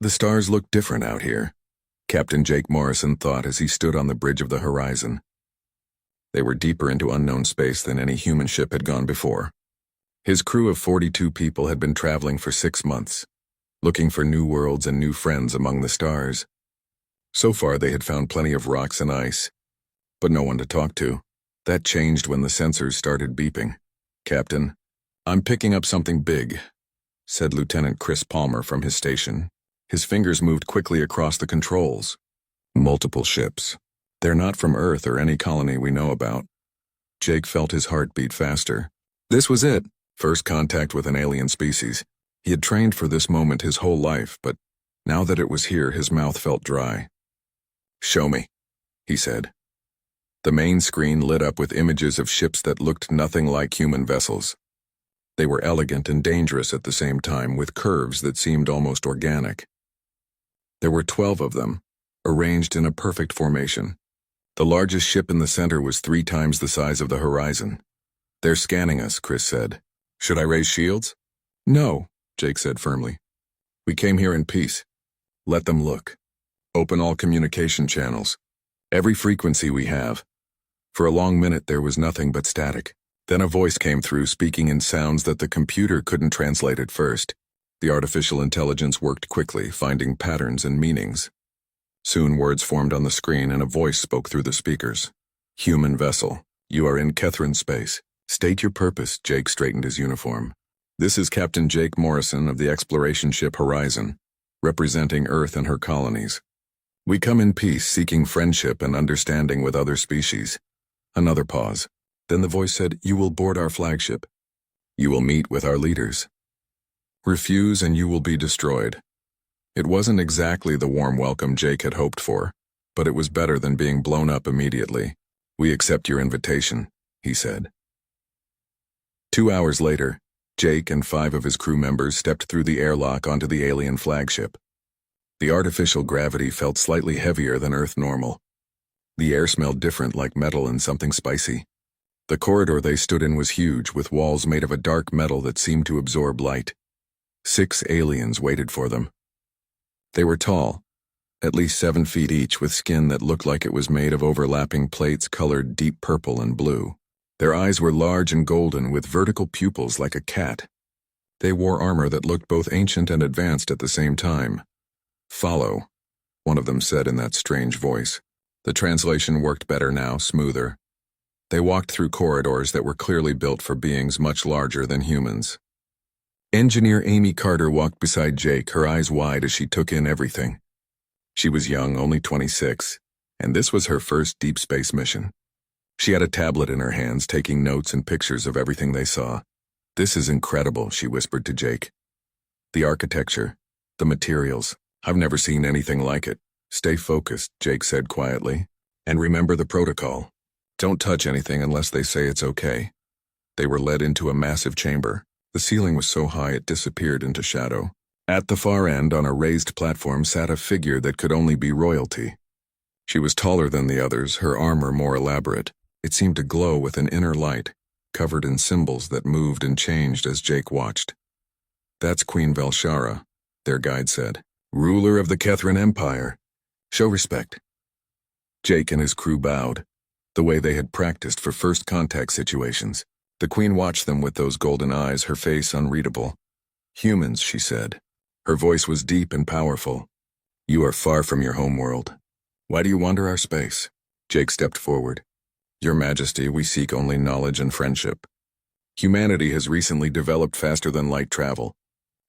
The stars looked different out here, Captain Jake Morrison thought as he stood on the bridge of the horizon. They were deeper into unknown space than any human ship had gone before. His crew of 42 people had been traveling for 6 months, looking for new worlds and new friends among the stars. So far they had found plenty of rocks and ice, but no one to talk to. That changed when the sensors started beeping. "Captain, I'm picking up something big," said Lieutenant Chris Palmer from his station. His fingers moved quickly across the controls. "Multiple ships. They're not from Earth or any colony we know about." Jake felt his heart beat faster. This was it, first contact with an alien species. He had trained for this moment his whole life, but now that it was here, his mouth felt dry. "Show me," he said. The main screen lit up with images of ships that looked nothing like human vessels. They were elegant and dangerous at the same time, with curves that seemed almost organic. There were 12 of them, arranged in a perfect formation. The largest ship in the center was 3 times the size of the horizon. "They're scanning us," Chris said. "Should I raise shields?" "No," Jake said firmly. "We came here in peace. Let them look. Open all communication channels. Every frequency we have." For a long minute there was nothing but static. Then a voice came through, speaking in sounds that the computer couldn't translate at first. The artificial intelligence worked quickly, finding patterns and meanings. Soon words formed on the screen and a voice spoke through the speakers. "Human vessel, you are in Kethrin space. State your purpose." Jake straightened his uniform. "This is Captain Jake Morrison of the exploration ship Horizon, representing Earth and her colonies. We come in peace, seeking friendship and understanding with other species." Another pause. Then the voice said, "You will board our flagship. You will meet with our leaders. Refuse and you will be destroyed." It wasn't exactly the warm welcome Jake had hoped for, but it was better than being blown up immediately. "We accept your invitation," he said. 2 hours later, Jake and 5 of his crew members stepped through the airlock onto the alien flagship. The artificial gravity felt slightly heavier than Earth normal. The air smelled different, like metal and something spicy. The corridor they stood in was huge, with walls made of a dark metal that seemed to absorb light. 6 aliens waited for them. They were tall, at least 7 feet each, with skin that looked like it was made of overlapping plates colored deep purple and blue. Their eyes were large and golden, with vertical pupils like a cat. They wore armor that looked both ancient and advanced at the same time. "Follow," one of them said in that strange voice. The translation worked better now, smoother. They walked through corridors that were clearly built for beings much larger than humans. Engineer Amy Carter walked beside Jake, her eyes wide as she took in everything. She was young, only 26, and this was her first deep space mission. She had a tablet in her hands, taking notes and pictures of everything they saw. "This is incredible," she whispered to Jake. "The architecture, the materials, I've never seen anything like it." "Stay focused," Jake said quietly, "and remember the protocol. Don't touch anything unless they say it's okay." They were led into a massive chamber. The ceiling was so high it disappeared into shadow. At the far end, on a raised platform, sat a figure that could only be royalty. She was taller than the others, her armor more elaborate. It seemed to glow with an inner light, covered in symbols that moved and changed as Jake watched. "That's Queen Velshara," their guide said, "ruler of the Kethrin Empire. Show respect." Jake and his crew bowed, the way they had practiced for first contact situations. The queen watched them with those golden eyes, her face unreadable. "Humans," she said. Her voice was deep and powerful. "You are far from your homeworld. Why do you wander our space?" Jake stepped forward. "Your Majesty, we seek only knowledge and friendship. Humanity has recently developed faster than light travel.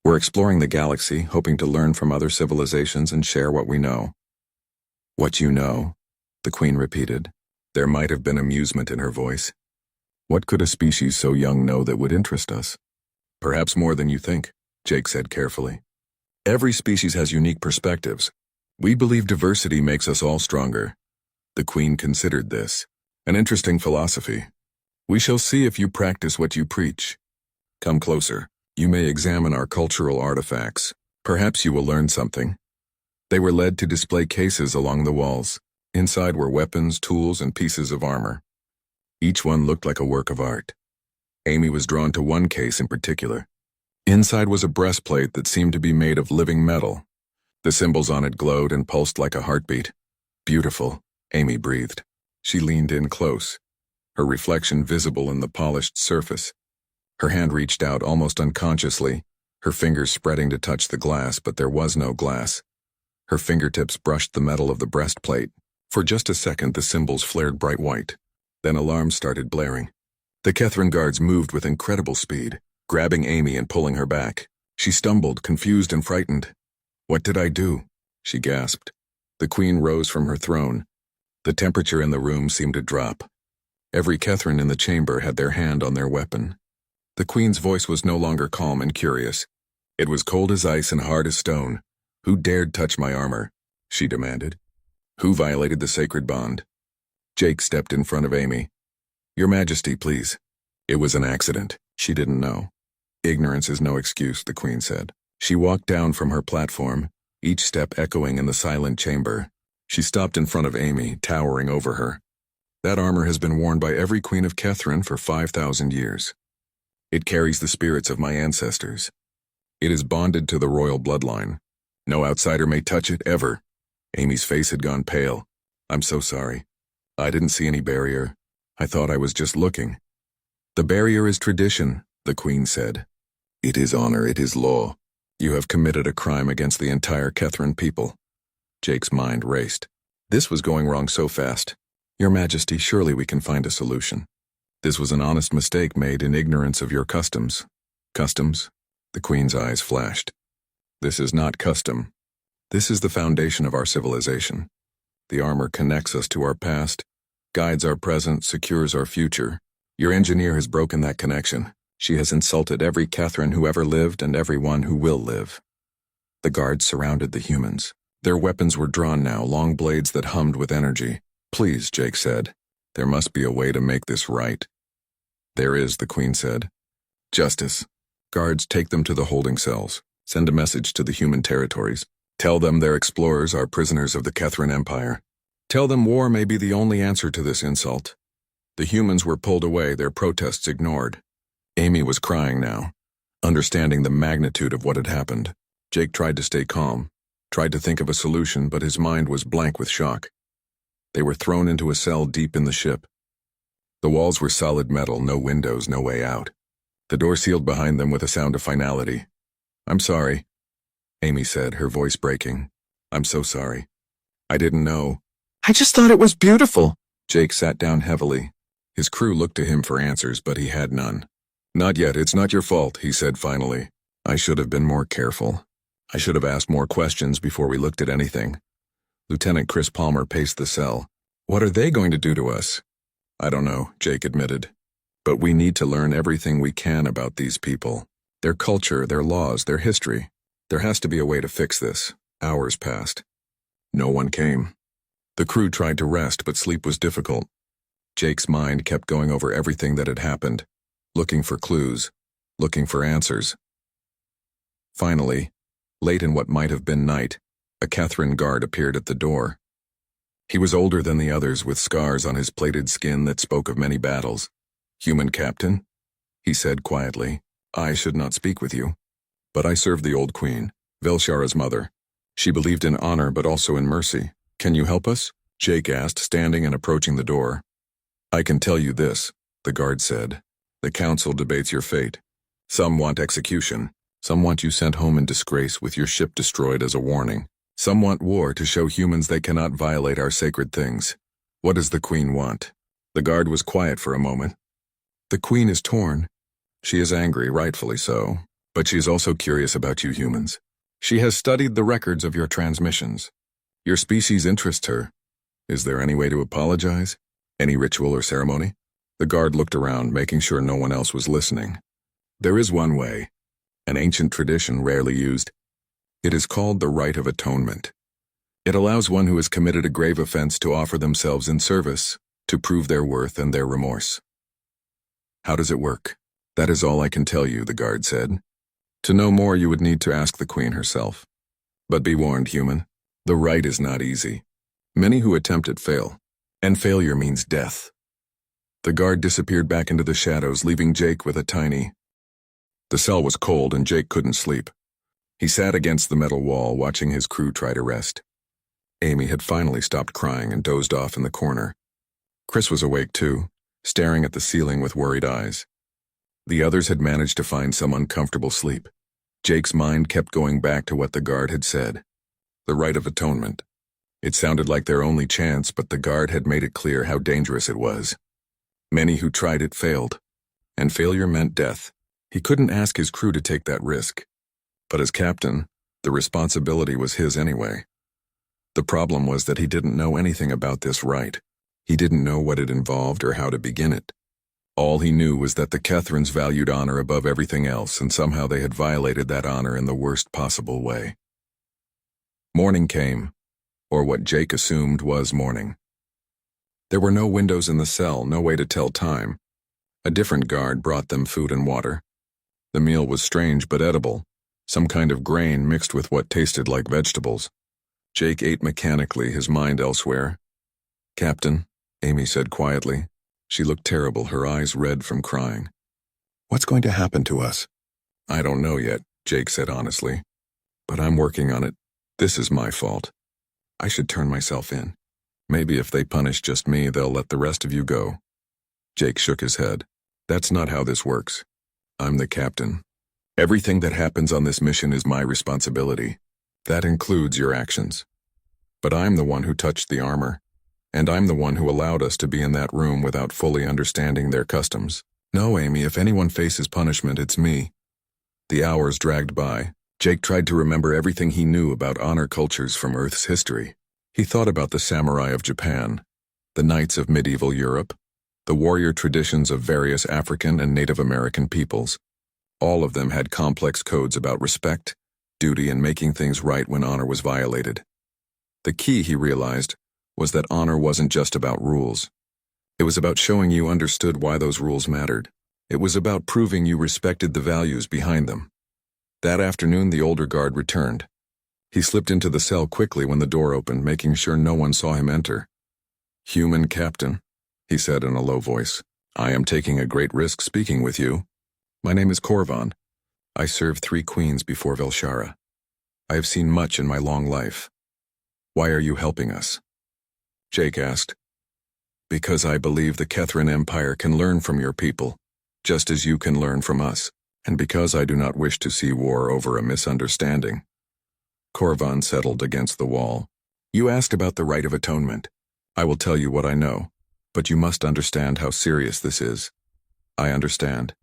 We're exploring the galaxy, hoping to learn from other civilizations and share what we know." "What you know?" the queen repeated. There might have been amusement in her voice. "What could a species so young know that would interest us?" "Perhaps more than you think," Jake said carefully. "Every species has unique perspectives. We believe diversity makes us all stronger." The queen considered this. "An interesting philosophy. We shall see if you practice what you preach. Come closer. You may examine our cultural artifacts. Perhaps you will learn something." They were led to display cases along the walls. Inside were weapons, tools, and pieces of armor. Each one looked like a work of art. Amy was drawn to one case in particular. Inside was a breastplate that seemed to be made of living metal. The symbols on it glowed and pulsed like a heartbeat. Beautiful, Amy breathed. She leaned in close, her reflection visible in the polished surface. Her hand reached out almost unconsciously, her fingers spreading to touch the glass, but there was no glass. Her fingertips brushed the metal of the breastplate. For just a second, the symbols flared bright white. Then alarms started blaring. The Kethrin guards moved with incredible speed, grabbing Amy and pulling her back. She stumbled, confused and frightened. "What did I do?" she gasped. The queen rose from her throne. The temperature in the room seemed to drop. Every Kethrin in the chamber had their hand on their weapon. The queen's voice was no longer calm and curious. It was cold as ice and hard as stone. "Who dared touch my armor?" she demanded. "Who violated the sacred bond?" Jake stepped in front of Amy. "Your Majesty, please." It was an accident. She didn't know. "Ignorance is no excuse," the queen said. She walked down from her platform, each step echoing in the silent chamber. She stopped in front of Amy, towering over her. "That armor has been worn by every queen of Kethrin for 5,000 years. It carries the spirits of my ancestors. It is bonded to the royal bloodline. No outsider may touch it, ever." Amy's face had gone pale. "I'm so sorry. I didn't see any barrier. I thought I was just looking." "The barrier is tradition," the queen said. "It is honor, it is law. You have committed a crime against the entire Kethrin people." Jake's mind raced. This was going wrong so fast. "Your Majesty, surely we can find a solution. This was an honest mistake made in ignorance of your customs." "Customs?" The queen's eyes flashed. "This is not custom. This is the foundation of our civilization. The armor connects us to our past, guides our present, secures our future. Your engineer has broken that connection. She has insulted every Kethrin who ever lived and everyone who will live." The guards surrounded the humans. Their weapons were drawn now, long blades that hummed with energy. "Please," Jake said. "There must be a way to make this right." "There is," the queen said. "Justice. Guards, take them to the holding cells. Send a message to the human territories. Tell them their explorers are prisoners of the Kethrin Empire. Tell them war may be the only answer to this insult." The humans were pulled away, their protests ignored. Amy was crying now, understanding the magnitude of what had happened. Jake tried to stay calm, tried to think of a solution, but his mind was blank with shock. They were thrown into a cell deep in the ship. The walls were solid metal, no windows, no way out. The door sealed behind them with a sound of finality. "I'm sorry," Amy said, her voice breaking. "I'm so sorry. I didn't know." "I just thought it was beautiful." Jake sat down heavily. His crew looked to him for answers, but he had none. "Not yet, it's not your fault," he said finally. "I should have been more careful. I should have asked more questions before we looked at anything." Lieutenant Chris Palmer paced the cell. "What are they going to do to us?" "I don't know," Jake admitted. "But we need to learn everything we can about these people. Their culture, their laws, their history. There has to be a way to fix this." Hours passed. No one came. The crew tried to rest, but sleep was difficult. Jake's mind kept going over everything that had happened, looking for clues, looking for answers. Finally, late in what might have been night, a Kethrin guard appeared at the door. He was older than the others, with scars on his plated skin that spoke of many battles. "Human captain?" he said quietly. "I should not speak with you. But I served the old queen, Velshara's mother. She believed in honor but also in mercy. Can you help us?" Jake asked, standing and approaching the door. "I can tell you this," the guard said. "The council debates your fate. Some want execution. Some want you sent home in disgrace with your ship destroyed as a warning. Some want war to show humans they cannot violate our sacred things. What does the queen want?" The guard was quiet for a moment. "The queen is torn. She is angry, rightfully so, but she is also curious about you humans. She has studied the records of your transmissions. Your species interests her. Is there any way to apologize? Any ritual or ceremony?" The guard looked around, making sure no one else was listening. "There is one way, an ancient tradition rarely used. It is called the Rite of Atonement. It allows one who has committed a grave offense to offer themselves in service, to prove their worth and their remorse." "How does it work?" "That is all I can tell you," the guard said. "To know more, you would need to ask the queen herself. But be warned, human, the rite is not easy. Many who attempt it fail, and failure means death." The guard disappeared back into the shadows, leaving Jake with a tiny. The cell was cold and Jake couldn't sleep. He sat against the metal wall, watching his crew try to rest. Amy had finally stopped crying and dozed off in the corner. Chris was awake too, staring at the ceiling with worried eyes. The others had managed to find some uncomfortable sleep. Jake's mind kept going back to what the guard had said. The rite of atonement. It sounded like their only chance, but the guard had made it clear how dangerous it was. Many who tried it failed, and failure meant death. He couldn't ask his crew to take that risk. But as captain, the responsibility was his anyway. The problem was that he didn't know anything about this rite. He didn't know what it involved or how to begin it. All he knew was that the Kethrans valued honor above everything else, and somehow they had violated that honor in the worst possible way. Morning came, or what Jake assumed was morning. There were no windows in the cell, no way to tell time. A different guard brought them food and water. The meal was strange but edible, some kind of grain mixed with what tasted like vegetables. Jake ate mechanically, his mind elsewhere. "Captain," Amy said quietly. She looked terrible, her eyes red from crying. "What's going to happen to us?" "I don't know yet," Jake said honestly. "But I'm working on it. This is my fault. I should turn myself in. Maybe if they punish just me, they'll let the rest of you go." Jake shook his head. "That's not how this works. I'm the captain. Everything that happens on this mission is my responsibility. That includes your actions. But I'm the one who touched the armor, and I'm the one who allowed us to be in that room without fully understanding their customs. No, Amy, if anyone faces punishment, it's me." The hours dragged by. Jake tried to remember everything he knew about honor cultures from Earth's history. He thought about the samurai of Japan, the knights of medieval Europe, the warrior traditions of various African and Native American peoples. All of them had complex codes about respect, duty, and making things right when honor was violated. The key, he realized, was that honor wasn't just about rules. It was about showing you understood why those rules mattered. It was about proving you respected the values behind them. That afternoon, the older guard returned. He slipped into the cell quickly when the door opened, making sure no one saw him enter. "Human captain," he said in a low voice, "I am taking a great risk speaking with you. My name is Korvan. I served 3 queens before Velshara. I have seen much in my long life. Why are you helping us?" Jake asked. "Because I believe the Kethran Empire can learn from your people, just as you can learn from us, and because I do not wish to see war over a misunderstanding." Korvan settled against the wall. "You asked about the rite of atonement. I will tell you what I know, but you must understand how serious this is." "I understand.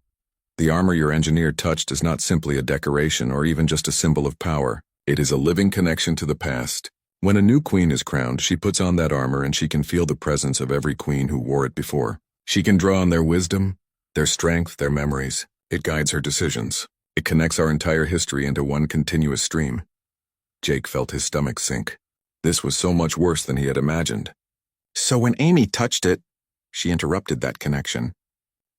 The armor your engineer touched is not simply a decoration or even just a symbol of power. It is a living connection to the past. When a new queen is crowned, she puts on that armor and she can feel the presence of every queen who wore it before. She can draw on their wisdom, their strength, their memories. It guides her decisions. It connects our entire history into one continuous stream." Jake felt his stomach sink. This was so much worse than he had imagined. "So when Amy touched it," she interrupted that connection.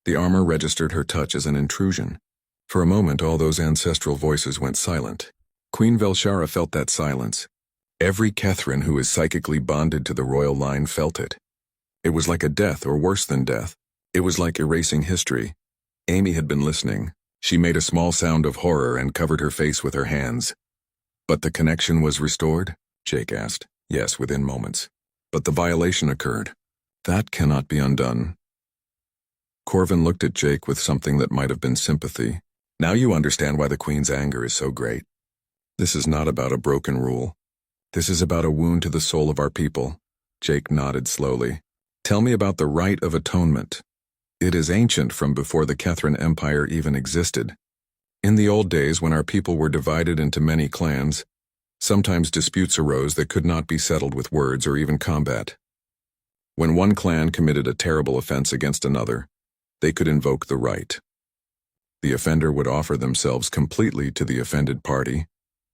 The armor registered her touch as an intrusion. For a moment, all those ancestral voices went silent. Queen Velshara felt that silence. Every Kethran who is psychically bonded to the royal line felt it. It was like a death, or worse than death. It was like erasing history. Amy had been listening. She made a small sound of horror and covered her face with her hands. "But the connection was restored?" Jake asked. "Yes, within moments. But the violation occurred. That cannot be undone." Korvan looked at Jake with something that might have been sympathy. "Now you understand why the Queen's anger is so great. This is not about a broken rule. This is about a wound to the soul of our people." Jake nodded slowly. "Tell me about the rite of atonement. It is ancient, from before the Kethran Empire even existed. In the old days, when our people were divided into many clans, sometimes disputes arose that could not be settled with words or even combat. When one clan committed a terrible offense against another, they could invoke the rite. The offender would offer themselves completely to the offended party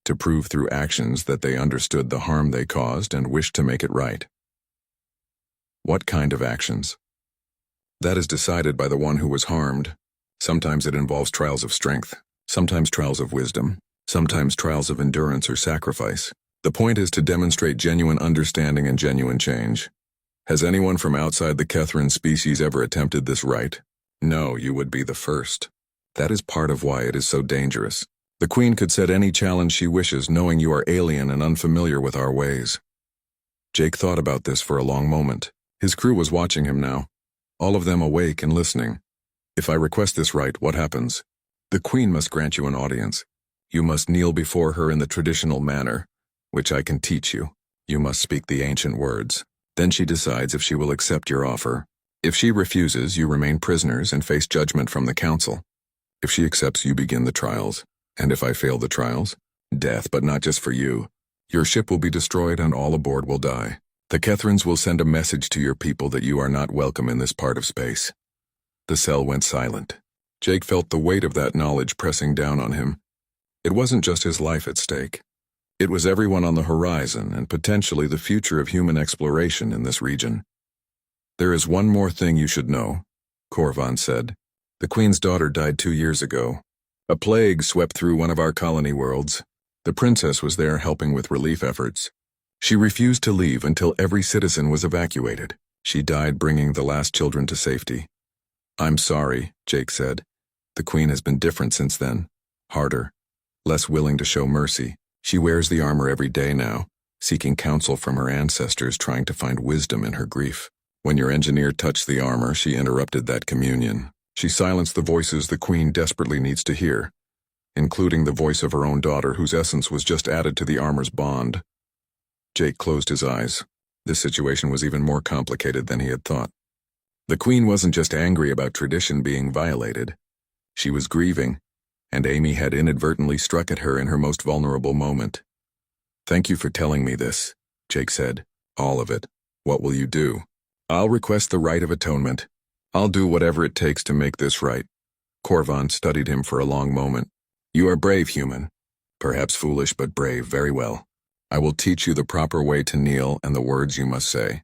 to prove through actions that they understood the harm they caused and wished to make it right." "What kind of actions?" "That is decided by the one who was harmed. Sometimes it involves trials of strength, sometimes trials of wisdom, sometimes trials of endurance or sacrifice. The point is to demonstrate genuine understanding and genuine change. Has anyone from outside the Kethran species ever attempted this rite? No, you would be the first. That is part of why it is so dangerous. The Queen could set any challenge she wishes, knowing you are alien and unfamiliar with our ways. Jake thought about this for a long moment. His crew was watching him now, all of them awake and listening. If I request this right, what happens? The Queen must grant you an audience. You must kneel before her in the traditional manner, which I can teach you. You must speak the ancient words. Then she decides if she will accept your offer. If she refuses, you remain prisoners and face judgment from the council. If she accepts, you begin the trials. And if I fail the trials, death, but not just for you. Your ship will be destroyed and all aboard will die. The Kethrans will send a message to your people that you are not welcome in this part of space. The cell went silent. Jake felt the weight of that knowledge pressing down on him. It wasn't just his life at stake. It was everyone on the horizon and potentially the future of human exploration in this region. There is one more thing you should know, Korvan said. The Queen's daughter died 2 years ago. A plague swept through one of our colony worlds. The princess was there helping with relief efforts. She refused to leave until every citizen was evacuated. She died bringing the last children to safety. I'm sorry, Jake said. The Queen has been different since then. Harder. Less willing to show mercy. She wears the armor every day now, seeking counsel from her ancestors, trying to find wisdom in her grief. When your engineer touched the armor, she interrupted that communion. She silenced the voices the Queen desperately needs to hear, including the voice of her own daughter, whose essence was just added to the armor's bond. Jake closed his eyes. This situation was even more complicated than he had thought. The Queen wasn't just angry about tradition being violated. She was grieving, and Amy had inadvertently struck at her in her most vulnerable moment. Thank you for telling me this, Jake said. All of it. What will you do? I'll request the right of atonement. I'll do whatever it takes to make this right. Korvan studied him for a long moment. You are brave, human. Perhaps foolish, but brave, very well. I will teach you the proper way to kneel and the words you must say.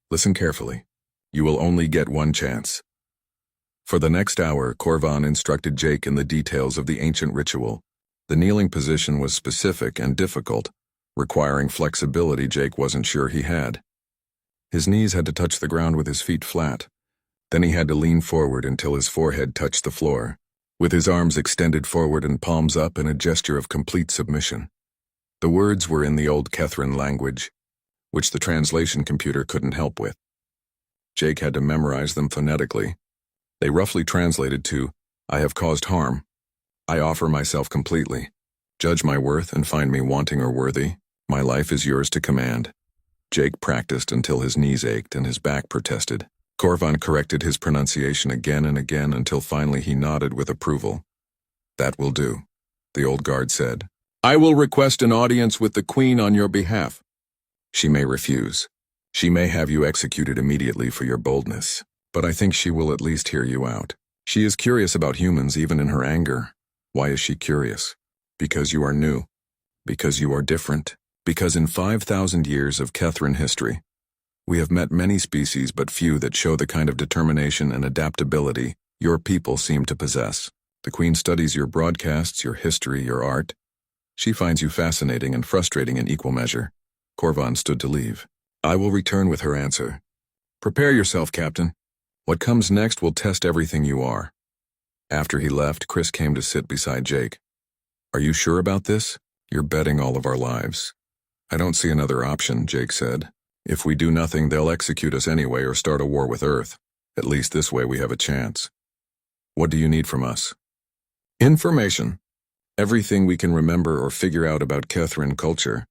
Listen carefully. You will only get one chance. For the next hour, Korvan instructed Jake in the details of the ancient ritual. The kneeling position was specific and difficult, requiring flexibility Jake wasn't sure he had. His knees had to touch the ground with his feet flat. Then he had to lean forward until his forehead touched the floor, with his arms extended forward and palms up in a gesture of complete submission. The words were in the old Kethran language, which the translation computer couldn't help with. Jake had to memorize them phonetically. They roughly translated to, I have caused harm. I offer myself completely. Judge my worth and find me wanting or worthy. My life is yours to command. Jake practiced until his knees ached and his back protested. Korvan corrected his pronunciation again and again until finally he nodded with approval. That will do, the old guard said. I will request an audience with the Queen on your behalf. She may refuse. She may have you executed immediately for your boldness, but I think she will at least hear you out. She is curious about humans even in her anger. Why is she curious? Because you are new. Because you are different. Because in 5,000 years of Kethran history, we have met many species but few that show the kind of determination and adaptability your people seem to possess. The Queen studies your broadcasts, your history, your art. She finds you fascinating and frustrating in equal measure. Korvan stood to leave. I will return with her answer. Prepare yourself, Captain. What comes next will test everything you are. After he left, Chris came to sit beside Jake. Are you sure about this? You're betting all of our lives. I don't see another option, Jake said. If we do nothing, they'll execute us anyway or start a war with Earth. At least this way we have a chance. What do you need from us? Information. Everything we can remember or figure out about Kethran culture.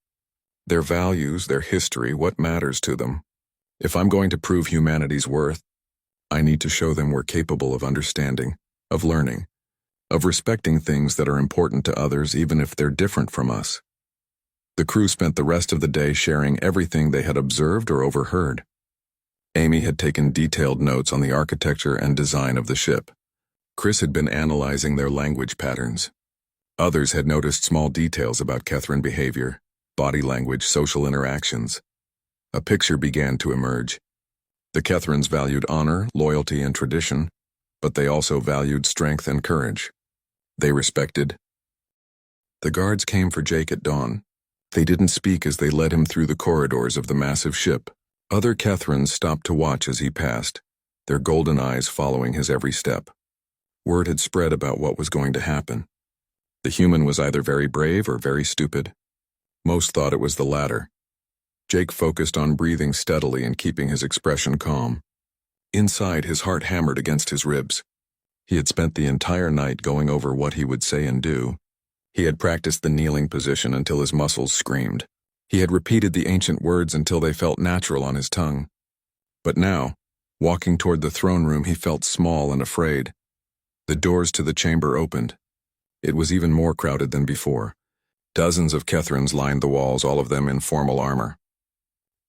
Their values, their history, what matters to them. If I'm going to prove humanity's worth, I need to show them we're capable of understanding, of learning, of respecting things that are important to others even if they're different from us. The crew spent the rest of the day sharing everything they had observed or overheard. Amy had taken detailed notes on the architecture and design of the ship. Chris had been analyzing their language patterns. Others had noticed small details about Kethran behavior, body language, social interactions. A picture began to emerge. The Kethrans valued honor, loyalty, and tradition, but they also valued strength and courage. They respected. The guards came for Jake at dawn. They didn't speak as they led him through the corridors of the massive ship. Other Kethrans stopped to watch as he passed, their golden eyes following his every step. Word had spread about what was going to happen. The human was either very brave or very stupid. Most thought it was the latter. Jake focused on breathing steadily and keeping his expression calm. Inside, his heart hammered against his ribs. He had spent the entire night going over what he would say and do. He had practiced the kneeling position until his muscles screamed. He had repeated the ancient words until they felt natural on his tongue. But now, walking toward the throne room, he felt small and afraid. The doors to the chamber opened. It was even more crowded than before. Dozens of Kethrans lined the walls, all of them in formal armor.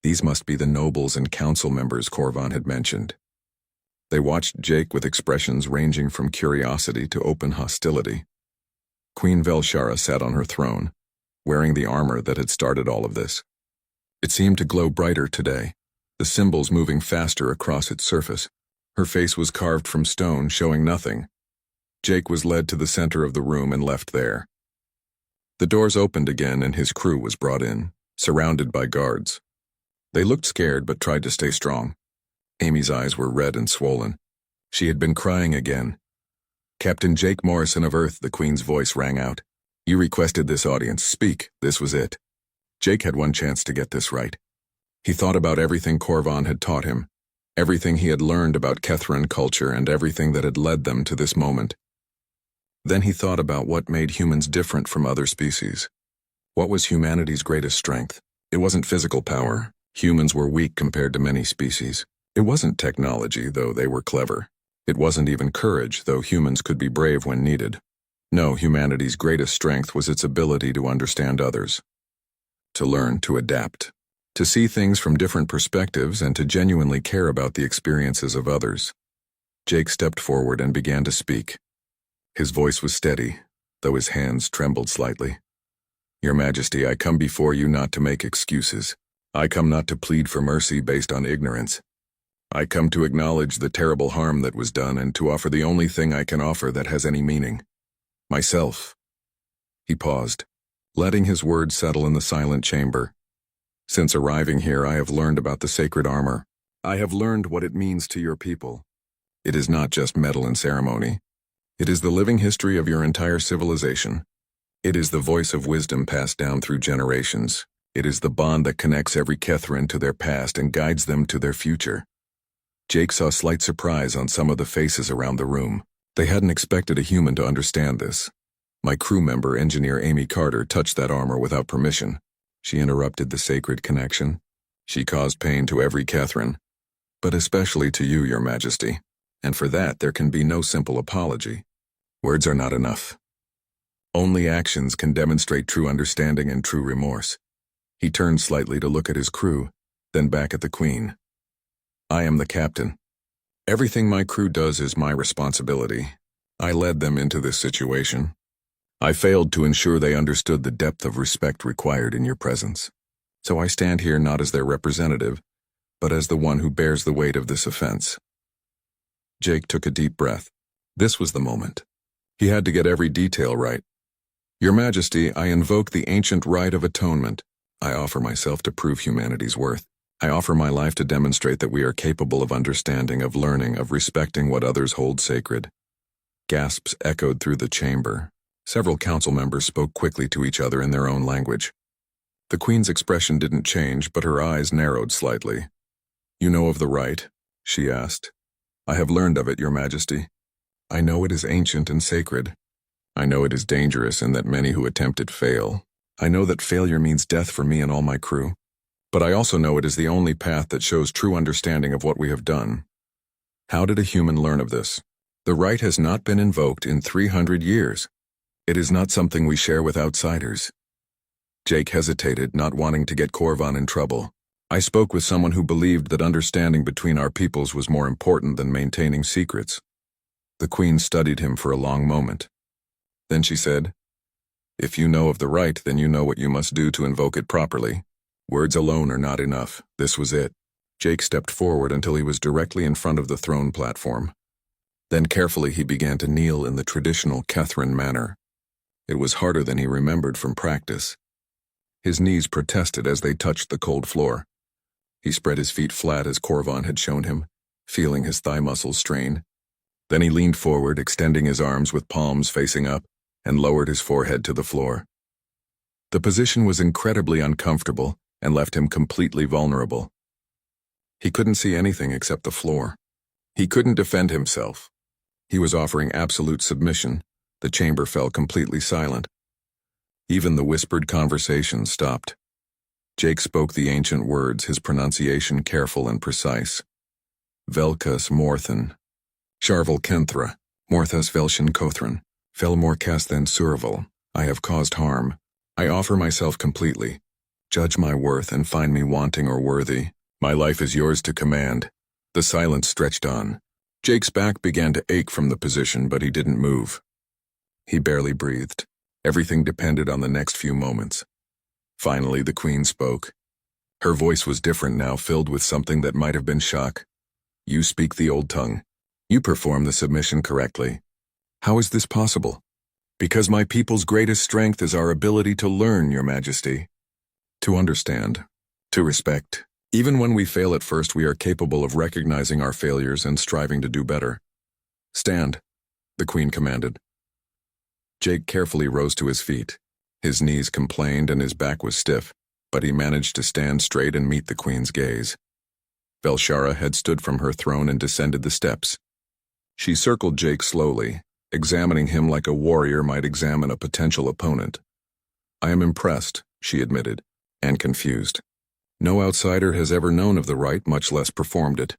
These must be the nobles and council members Korvan had mentioned. They watched Jake with expressions ranging from curiosity to open hostility. Queen Velshara sat on her throne, wearing the armor that had started all of this. It seemed to glow brighter today, the symbols moving faster across its surface. Her face was carved from stone, showing nothing. Jake was led to the center of the room and left there. The doors opened again and his crew was brought in, surrounded by guards. They looked scared but tried to stay strong. Amy's eyes were red and swollen. She had been crying again. "Captain Jake Morrison of Earth," the Queen's voice rang out. "You requested this audience. Speak. This was it." Jake had one chance to get this right. He thought about everything Korvan had taught him, everything he had learned about Kethran culture and everything that had led them to this moment. Then he thought about what made humans different from other species. What was humanity's greatest strength? It wasn't physical power. Humans were weak compared to many species. It wasn't technology, though they were clever. It wasn't even courage, though humans could be brave when needed. No, humanity's greatest strength was its ability to understand others, to learn, to adapt, to see things from different perspectives and to genuinely care about the experiences of others. Jake stepped forward and began to speak. His voice was steady, though his hands trembled slightly. "Your Majesty, I come before you not to make excuses. I come not to plead for mercy based on ignorance. I come to acknowledge the terrible harm that was done and to offer the only thing I can offer that has any meaning. Myself." He paused, letting his words settle in the silent chamber. "Since arriving here, I have learned about the sacred armor. I have learned what it means to your people. It is not just metal and ceremony. It is the living history of your entire civilization. It is the voice of wisdom passed down through generations. It is the bond that connects every Kethran to their past and guides them to their future." Jake saw slight surprise on some of the faces around the room. They hadn't expected a human to understand this. My crew member, Engineer Amy Carter, touched that armor without permission. She interrupted the sacred connection. She caused pain to every Kethran, but especially to you, Your Majesty. And for that, there can be no simple apology. Words are not enough. Only actions can demonstrate true understanding and true remorse. He turned slightly to look at his crew, then back at the Queen. "I am the captain. Everything my crew does is my responsibility. I led them into this situation. I failed to ensure they understood the depth of respect required in your presence. So I stand here not as their representative, but as the one who bears the weight of this offense." Jake took a deep breath. This was the moment. He had to get every detail right. "Your Majesty, I invoke the ancient rite of atonement. I offer myself to prove humanity's worth. I offer my life to demonstrate that we are capable of understanding, of learning, of respecting what others hold sacred." Gasps echoed through the chamber. Several council members spoke quickly to each other in their own language. The Queen's expression didn't change, but her eyes narrowed slightly. "You know of the rite?" she asked. "I have learned of it, Your Majesty. I know it is ancient and sacred. I know it is dangerous and that many who attempt it fail. I know that failure means death for me and all my crew. But I also know it is the only path that shows true understanding of what we have done." How did a human learn of this? The rite has not been invoked in 300 years. It is not something we share with outsiders. Jake hesitated, not wanting to get Korvan in trouble. "I spoke with someone who believed that understanding between our peoples was more important than maintaining secrets." The Queen studied him for a long moment. Then she said, "If you know of the rite, then you know what you must do to invoke it properly. Words alone are not enough. This was it." Jake stepped forward until he was directly in front of the throne platform. Then carefully he began to kneel in the traditional Kethran manner. It was harder than he remembered from practice. His knees protested as they touched the cold floor. He spread his feet flat as Korvan had shown him, feeling his thigh muscles strain. Then he leaned forward, extending his arms with palms facing up. and lowered his forehead to the floor. The position was incredibly uncomfortable and left him completely vulnerable. He couldn't see anything except the floor. He couldn't defend himself. He was offering absolute submission. The chamber fell completely silent. Even the whispered conversation stopped. Jake spoke the ancient words, his pronunciation careful and precise. Velkas Morthen. Sharval Kenthra. Morthas Velshin Kothran. Fel Morkas than Surval. I have caused harm. I offer myself completely. Judge my worth and find me wanting or worthy. My life is yours to command. The silence stretched on. Jake's back began to ache from the position, but he didn't move. He barely breathed. Everything depended on the next few moments. Finally, the Queen spoke. Her voice was different now, filled with something that might have been shock. You speak the old tongue. You perform the submission correctly. How is this possible? Because my people's greatest strength is our ability to learn, Your Majesty. To understand. To respect. Even when we fail at first, we are capable of recognizing our failures and striving to do better. Stand, the Queen commanded. Jake carefully rose to his feet. His knees complained and his back was stiff, but he managed to stand straight and meet the Queen's gaze. Velshara had stood from her throne and descended the steps. She circled Jake slowly, examining him like a warrior might examine a potential opponent. I am impressed, she admitted, and confused. No outsider has ever known of the rite, much less performed it.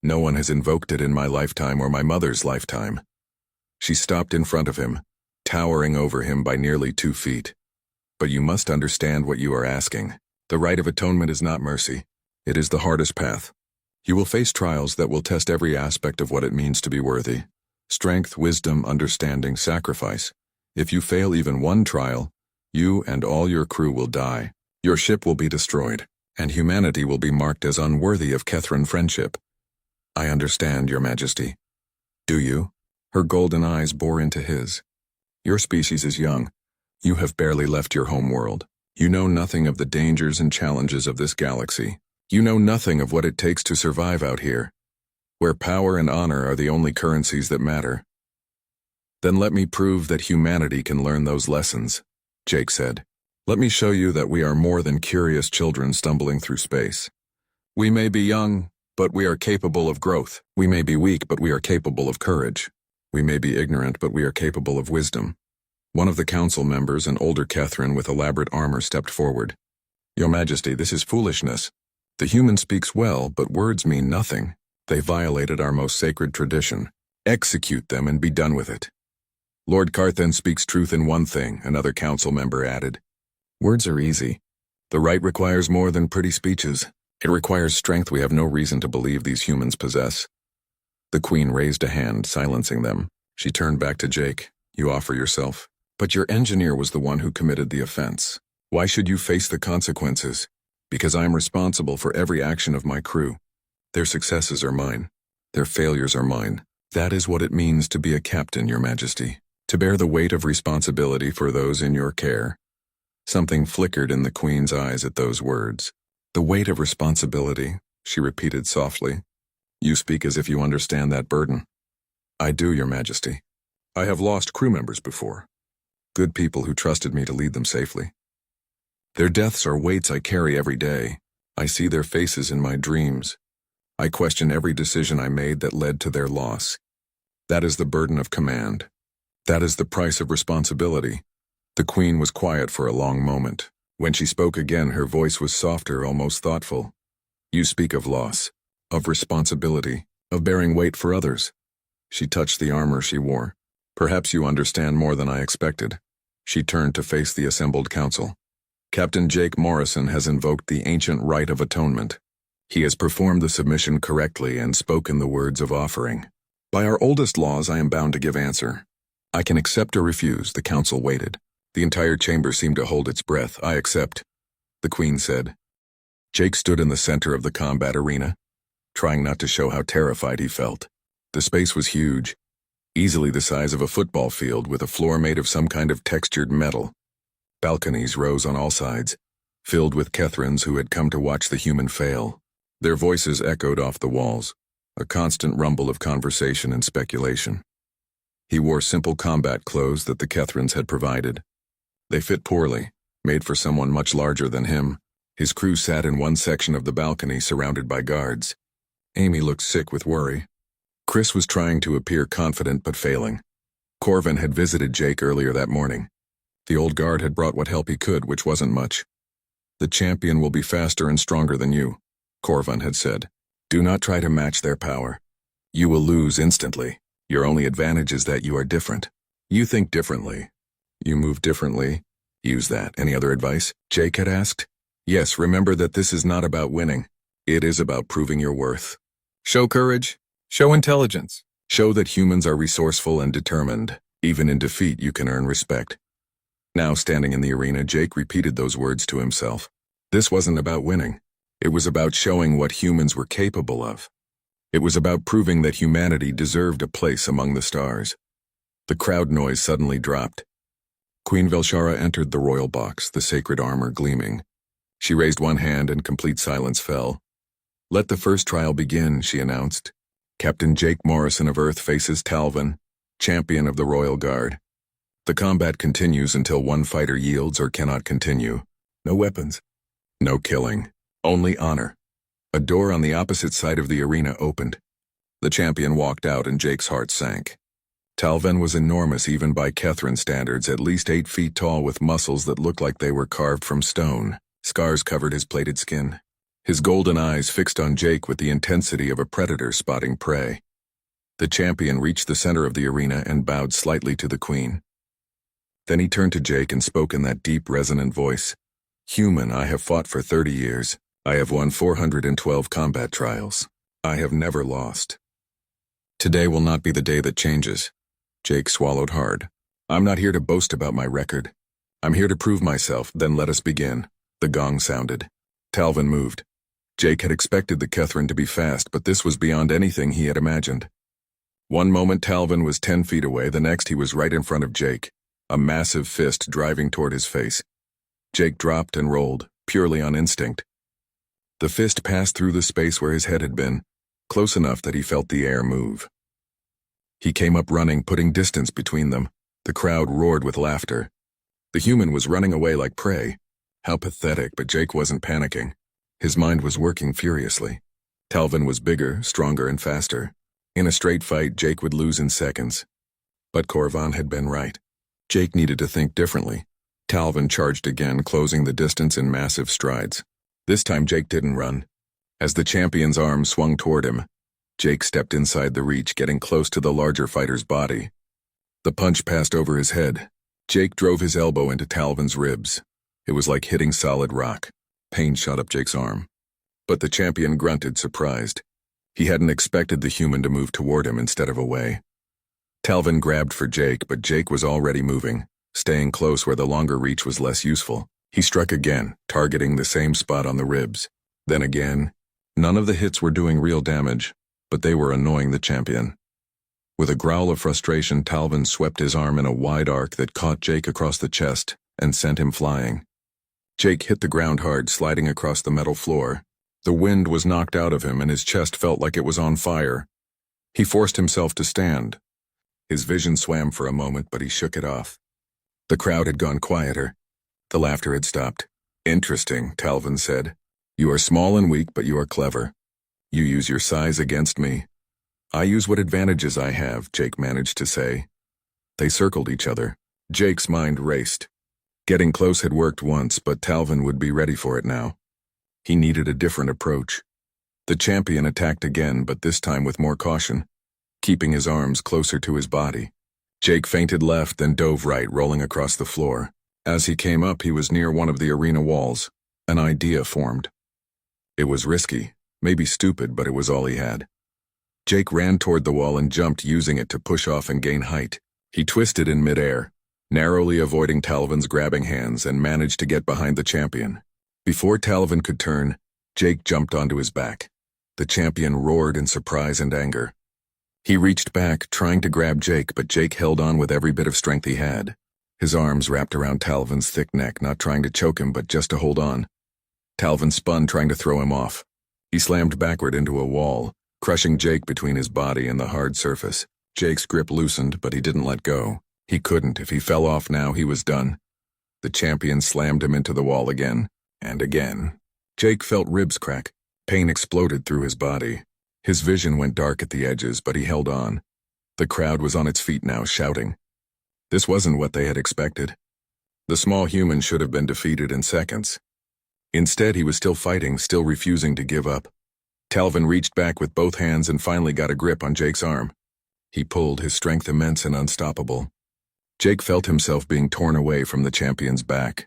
No one has invoked it in my lifetime or my mother's lifetime. She stopped in front of him, towering over him by nearly 2 feet. But you must understand what you are asking. The rite of atonement is not mercy. It is the hardest path. You will face trials that will test every aspect of what it means to be worthy. Strength, wisdom, understanding, sacrifice. If you fail even one trial, you and all your crew will die. Your ship will be destroyed, and humanity will be marked as unworthy of Kethran friendship. I understand, Your Majesty. Do you? Her golden eyes bore into his. Your species is young. You have barely left your home world. You know nothing of the dangers and challenges of this galaxy. You know nothing of what it takes to survive out here, where power and honor are the only currencies that matter. Then let me prove that humanity can learn those lessons, Jake said. Let me show you that we are more than curious children stumbling through space. We may be young, but we are capable of growth. We may be weak, but we are capable of courage. We may be ignorant, but we are capable of wisdom. One of the council members, an older Kethran with elaborate armor, stepped forward. Your Majesty, this is foolishness. The human speaks well, but words mean nothing. They violated our most sacred tradition. Execute them and be done with it. Lord Carthen speaks truth in one thing, another council member added. Words are easy. The rite requires more than pretty speeches. It requires strength we have no reason to believe these humans possess. The Queen raised a hand, silencing them. She turned back to Jake. You offer yourself. But your engineer was the one who committed the offense. Why should you face the consequences? Because I am responsible for every action of my crew. Their successes are mine. Their failures are mine. That is what it means to be a captain, Your Majesty. To bear the weight of responsibility for those in your care. Something flickered in the Queen's eyes at those words. The weight of responsibility, she repeated softly. You speak as if you understand that burden. I do, Your Majesty. I have lost crew members before. Good people who trusted me to lead them safely. Their deaths are weights I carry every day. I see their faces in my dreams. I question every decision I made that led to their loss. That is the burden of command. That is the price of responsibility. The Queen was quiet for a long moment. When she spoke again, her voice was softer, almost thoughtful. You speak of loss, of responsibility, of bearing weight for others. She touched the armor she wore. Perhaps you understand more than I expected. She turned to face the assembled council. Captain Jake Morrison has invoked the ancient rite of atonement. He has performed the submission correctly and spoken the words of offering. By our oldest laws, I am bound to give answer. I can accept or refuse. The council waited. The entire chamber seemed to hold its breath. I accept, the Queen said. Jake stood in the center of the combat arena, trying not to show how terrified he felt. The space was huge, easily the size of a football field with a floor made of some kind of textured metal. Balconies rose on all sides, filled with Kethrans who had come to watch the human fail. Their voices echoed off the walls, a constant rumble of conversation and speculation. He wore simple combat clothes that the Kethrins had provided. They fit poorly, made for someone much larger than him. His crew sat in one section of the balcony surrounded by guards. Amy looked sick with worry. Chris was trying to appear confident but failing. Corvin had visited Jake earlier that morning. The old guard had brought what help he could, which wasn't much. "The champion will be faster and stronger than you," Corvin had said. "Do not try to match their power. You will lose instantly. Your only advantage is that you are different. You think differently. You move differently. Use that." "Any other advice?" Jake had asked. "Yes, remember that this is not about winning. It is about proving your worth. Show courage. Show intelligence. Show that humans are resourceful and determined. Even in defeat, you can earn respect." Now, standing in the arena, Jake repeated those words to himself. This wasn't about winning. It was about showing what humans were capable of. It was about proving that humanity deserved a place among the stars. The crowd noise suddenly dropped. Queen Velshara entered the royal box, the sacred armor gleaming. She raised one hand and complete silence fell. "Let the first trial begin," she announced. "Captain Jake Morrison of Earth faces Talvin, champion of the Royal Guard. The combat continues until one fighter yields or cannot continue. No weapons. No killing. Only honor." A door on the opposite side of the arena opened. The champion walked out and Jake's heart sank. Talvin was enormous even by Kethrin standards, at least 8 feet tall with muscles that looked like they were carved from stone. Scars covered his plated skin. His golden eyes fixed on Jake with the intensity of a predator spotting prey. The champion reached the center of the arena and bowed slightly to the queen. Then he turned to Jake and spoke in that deep, resonant voice. "Human, I have fought for 30 years. I have won 412 combat trials. I have never lost. Today will not be the day that changes." Jake swallowed hard. "I'm not here to boast about my record. I'm here to prove myself, then let us begin." The gong sounded. Talvin moved. Jake had expected the Kethrin to be fast, but this was beyond anything he had imagined. One moment Talvin was 10 feet away, the next he was right in front of Jake, a massive fist driving toward his face. Jake dropped and rolled, purely on instinct. The fist passed through the space where his head had been, close enough that he felt the air move. He came up running, putting distance between them. The crowd roared with laughter. The human was running away like prey. How pathetic, but Jake wasn't panicking. His mind was working furiously. Talvin was bigger, stronger, and faster. In a straight fight, Jake would lose in seconds. But Corvin had been right. Jake needed to think differently. Talvin charged again, closing the distance in massive strides. This time Jake didn't run. As the champion's arm swung toward him, Jake stepped inside the reach, getting close to the larger fighter's body. The punch passed over his head. Jake drove his elbow into Talvin's ribs. It was like hitting solid rock. Pain shot up Jake's arm. But the champion grunted, surprised. He hadn't expected the human to move toward him instead of away. Talvin grabbed for Jake, but Jake was already moving, staying close where the longer reach was less useful. He struck again, targeting the same spot on the ribs. Then again. None of the hits were doing real damage, but they were annoying the champion. With a growl of frustration, Talvin swept his arm in a wide arc that caught Jake across the chest and sent him flying. Jake hit the ground hard, sliding across the metal floor. The wind was knocked out of him and his chest felt like it was on fire. He forced himself to stand. His vision swam for a moment, but he shook it off. The crowd had gone quieter. The laughter had stopped. "Interesting," Talvin said. "You are small and weak, but you are clever. You use your size against me. I use what advantages I have," Jake managed to say. They circled each other. Jake's mind raced. Getting close had worked once, but Talvin would be ready for it now. He needed a different approach. The champion attacked again, but this time with more caution, keeping his arms closer to his body. Jake feinted left, then dove right, rolling across the floor. As he came up, he was near one of the arena walls. An idea formed. It was risky, maybe stupid, but it was all he had. Jake ran toward the wall and jumped, using it to push off and gain height. He twisted in midair, narrowly avoiding Talvin's grabbing hands, and managed to get behind the champion. Before Talvin could turn, Jake jumped onto his back. The champion roared in surprise and anger. He reached back, trying to grab Jake, but Jake held on with every bit of strength he had. His arms wrapped around Talvin's thick neck, not trying to choke him, but just to hold on. Talvin spun, trying to throw him off. He slammed backward into a wall, crushing Jake between his body and the hard surface. Jake's grip loosened, but he didn't let go. He couldn't. If he fell off now, he was done. The champion slammed him into the wall again, and again. Jake felt ribs crack. Pain exploded through his body. His vision went dark at the edges, but he held on. The crowd was on its feet now, shouting. This wasn't what they had expected. The small human should have been defeated in seconds. Instead, he was still fighting, still refusing to give up. Talvin reached back with both hands and finally got a grip on Jake's arm. He pulled, his strength immense and unstoppable. Jake felt himself being torn away from the champion's back.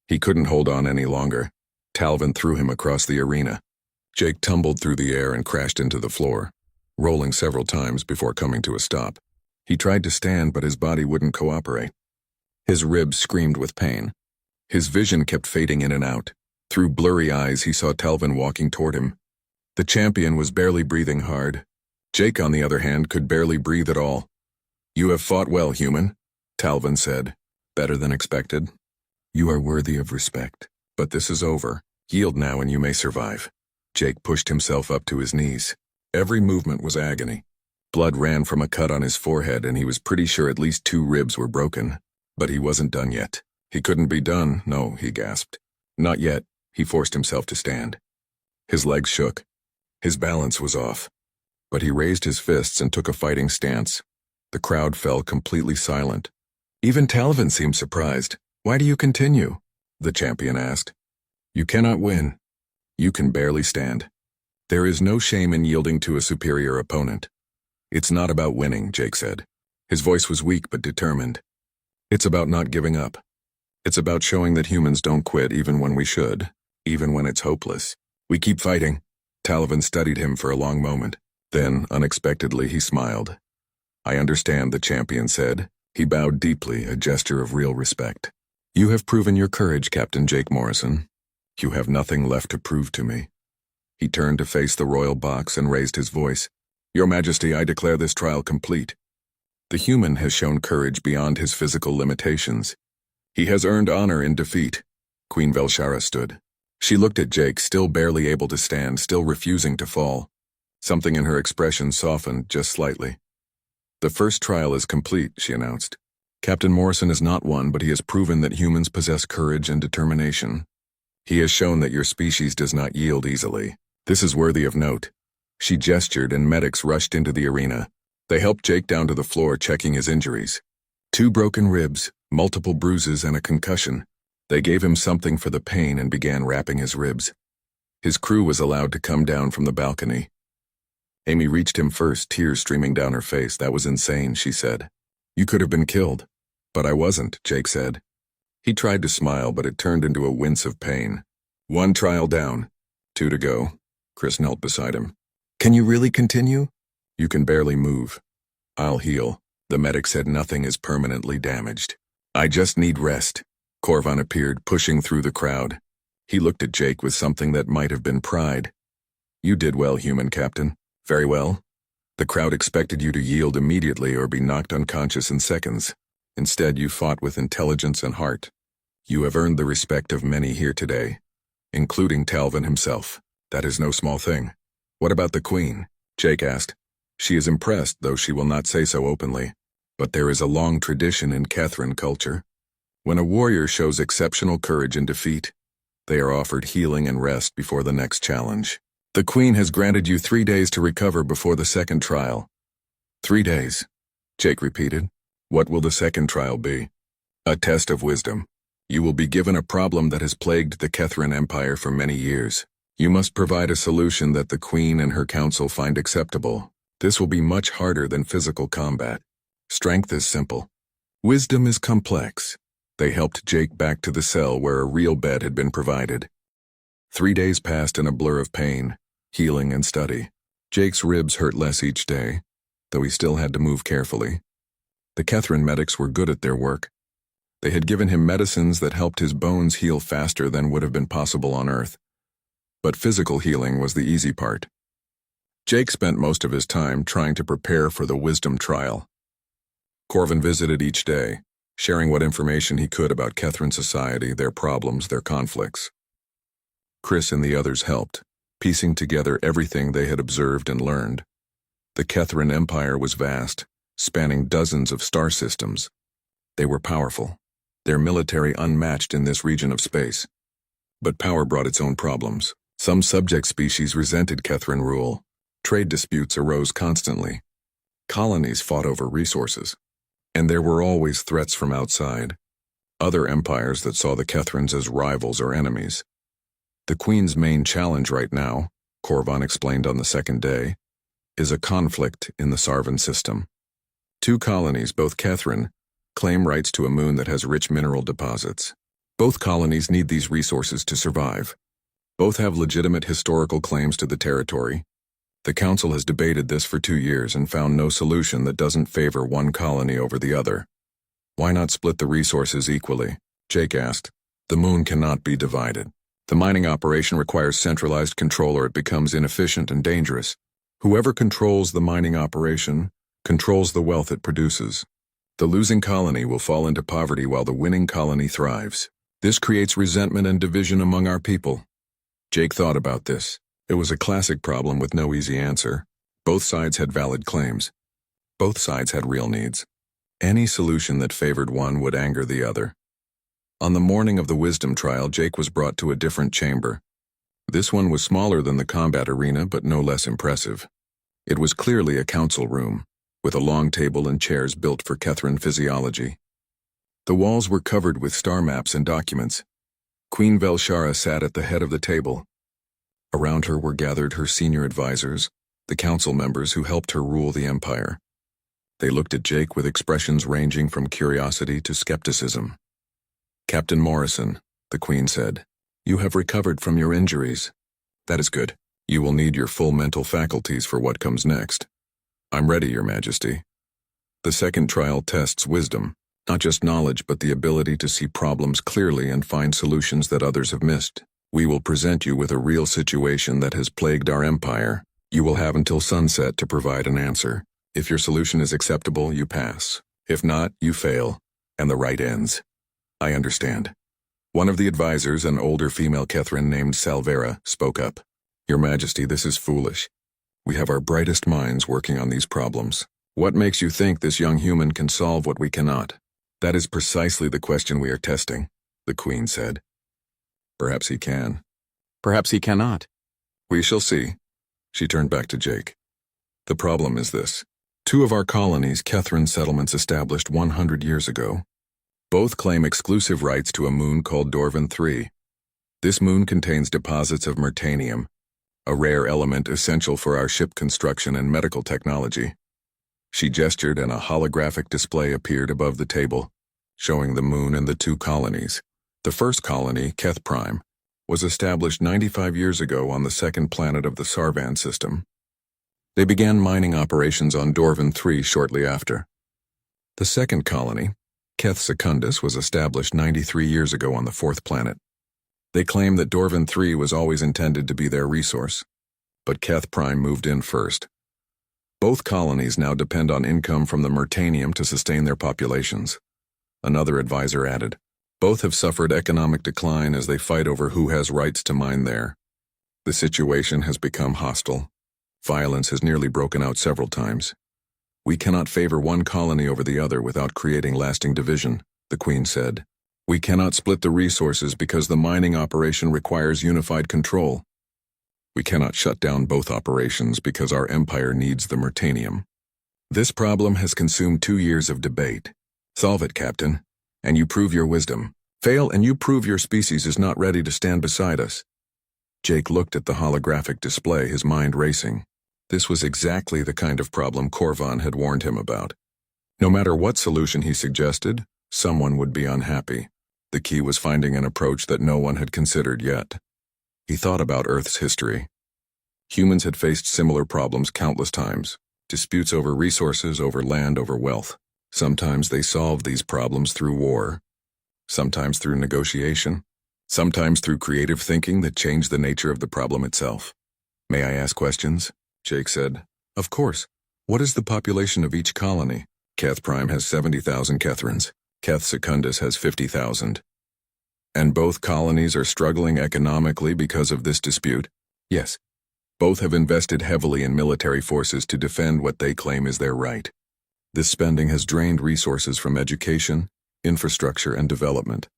He couldn't hold on any longer. Talvin threw him across the arena. Jake tumbled through the air and crashed into the floor, rolling several times before coming to a stop. He tried to stand, but his body wouldn't cooperate. His ribs screamed with pain. His vision kept fading in and out. Through blurry eyes, he saw Talvin walking toward him. The champion was barely breathing hard. Jake, on the other hand, could barely breathe at all. You have fought well, human, Talvin said. Better than expected. You are worthy of respect. But this is over. Yield now and you may survive. Jake pushed himself up to his knees. Every movement was agony. Blood ran from a cut on his forehead and he was pretty sure at least 2 ribs were broken. But he wasn't done yet. He couldn't be done, no, he gasped. Not yet. He forced himself to stand. His legs shook. His balance was off. But he raised his fists and took a fighting stance. The crowd fell completely silent. Even Talvin seemed surprised. Why do you continue? The champion asked. You cannot win. You can barely stand. There is no shame in yielding to a superior opponent. It's not about winning, Jake said. His voice was weak but determined. It's about not giving up. It's about showing that humans don't quit even when we should, even when it's hopeless. We keep fighting. Talvin studied him for a long moment. Then, unexpectedly, he smiled. I understand, the champion said. He bowed deeply, a gesture of real respect. You have proven your courage, Captain Jake Morrison. You have nothing left to prove to me. He turned to face the royal box and raised his voice. Your Majesty, I declare this trial complete. The human has shown courage beyond his physical limitations. He has earned honor in defeat. Queen Velshara stood. She looked at Jake, still barely able to stand, still refusing to fall. Something in her expression softened just slightly. The first trial is complete, she announced. Captain Morrison is not one, but he has proven that humans possess courage and determination. He has shown that your species does not yield easily. This is worthy of note. She gestured and medics rushed into the arena. They helped Jake down to the floor, checking his injuries. 2 broken ribs, multiple bruises, and a concussion. They gave him something for the pain and began wrapping his ribs. His crew was allowed to come down from the balcony. Amy reached him first, tears streaming down her face. That was insane, she said. You could have been killed. But I wasn't, Jake said. He tried to smile, but it turned into a wince of pain. 1 trial down. 2 to go. Chris knelt beside him. Can you really continue? You can barely move. I'll heal. The medic said nothing is permanently damaged. I just need rest. Corvan appeared, pushing through the crowd. He looked at Jake with something that might have been pride. You did well, human captain. Very well. The crowd expected you to yield immediately or be knocked unconscious in seconds. Instead, you fought with intelligence and heart. You have earned the respect of many here today, including Talvin himself. That is no small thing. What about the Queen? Jake asked. She is impressed, though she will not say so openly. But there is a long tradition in Kethrin culture. When a warrior shows exceptional courage in defeat, they are offered healing and rest before the next challenge. The Queen has granted you 3 days to recover before the second trial. 3 days, Jake repeated. What will the second trial be? A test of wisdom. You will be given a problem that has plagued the Kethrin Empire for many years. You must provide a solution that the Queen and her council find acceptable. This will be much harder than physical combat. Strength is simple. Wisdom is complex. They helped Jake back to the cell where a real bed had been provided. 3 days passed in a blur of pain, healing, and study. Jake's ribs hurt less each day, though he still had to move carefully. The Kethrin medics were good at their work. They had given him medicines that helped his bones heal faster than would have been possible on Earth. But physical healing was the easy part. Jake spent most of his time trying to prepare for the wisdom trial. Corvan visited each day, sharing what information he could about Kethrin society, their problems, their conflicts. Chris and the others helped, piecing together everything they had observed and learned. The Kethrin Empire was vast, spanning dozens of star systems. They were powerful, their military unmatched in this region of space. But power brought its own problems. Some subject species resented Kethran rule. Trade disputes arose constantly. Colonies fought over resources. And there were always threats from outside. Other empires that saw the Kethrans as rivals or enemies. The Queen's main challenge right now, Korvan explained on the second day, is a conflict in the Sarvan system. Two colonies, both Kethran, claim rights to a moon that has rich mineral deposits. Both colonies need these resources to survive. Both have legitimate historical claims to the territory. The Council has debated this for 2 years and found no solution that doesn't favor one colony over the other. Why not split the resources equally? Jake asked. The moon cannot be divided. The mining operation requires centralized control or it becomes inefficient and dangerous. Whoever controls the mining operation controls the wealth it produces. The losing colony will fall into poverty while the winning colony thrives. This creates resentment and division among our people. Jake thought about this. It was a classic problem with no easy answer. Both sides had valid claims. Both sides had real needs. Any solution that favored one would anger the other. On the morning of the wisdom trial, Jake was brought to a different chamber. This one was smaller than the combat arena, but no less impressive. It was clearly a council room, with a long table and chairs built for Kethran physiology. The walls were covered with star maps and documents. Queen Velshara sat at the head of the table. Around her were gathered her senior advisors, the council members who helped her rule the empire. They looked at Jake with expressions ranging from curiosity to skepticism. Captain Morrison, the Queen said, you have recovered from your injuries. That is good. You will need your full mental faculties for what comes next. I'm ready, Your Majesty. The second trial tests wisdom, not just knowledge but the ability to see problems clearly and find solutions that others have missed. We will present you with a real situation that has plagued our empire. You will have until sunset to provide an answer. If your solution is acceptable, you pass. If not, you fail, and the right ends. I understand. One of the advisors, an older female Kethran named Salvera, spoke up. Your Majesty, this is foolish. We have our brightest minds working on these problems. What makes you think this young human can solve what we cannot? That is precisely the question we are testing, the Queen said. Perhaps he can. Perhaps he cannot. We shall see. She turned back to Jake. The problem is this. 2 of our colonies, Kethran settlements established 100 years ago. Both claim exclusive rights to a moon called Dorvan 3. This moon contains deposits of mertanium, a rare element essential for our ship construction and medical technology. She gestured and a holographic display appeared above the table, showing the moon and the 2 colonies. The first colony, Keth Prime, was established 95 years ago on the second planet of the Sarvan system. They began mining operations on Dorvan 3 shortly after. The second colony, Keth Secundus, was established 93 years ago on the 4th planet. They claim that Dorvan 3 was always intended to be their resource, but Keth Prime moved in first. Both colonies now depend on income from the mertanium to sustain their populations. Another advisor added, both have suffered economic decline as they fight over who has rights to mine there. The situation has become hostile. Violence has nearly broken out several times. We cannot favor one colony over the other without creating lasting division, the Queen said. We cannot split the resources because the mining operation requires unified control. We cannot shut down both operations because our empire needs the mertanium. This problem has consumed 2 years of debate. Solve it, Captain, and you prove your wisdom. Fail and you prove your species is not ready to stand beside us. Jake looked at the holographic display, his mind racing. This was exactly the kind of problem Korvan had warned him about. No matter what solution he suggested, someone would be unhappy. The key was finding an approach that no one had considered yet. He thought about Earth's history. Humans had faced similar problems countless times. Disputes over resources, over land, over wealth. Sometimes they solved these problems through war. Sometimes through negotiation. Sometimes through creative thinking that changed the nature of the problem itself. May I ask questions? Jake said. Of course. What is the population of each colony? Keth Prime has 70,000 Kethrans. Keth Secundus has 50,000. And both colonies are struggling economically because of this dispute? Yes. Both have invested heavily in military forces to defend what they claim is their right. This spending has drained resources from education, infrastructure, and development.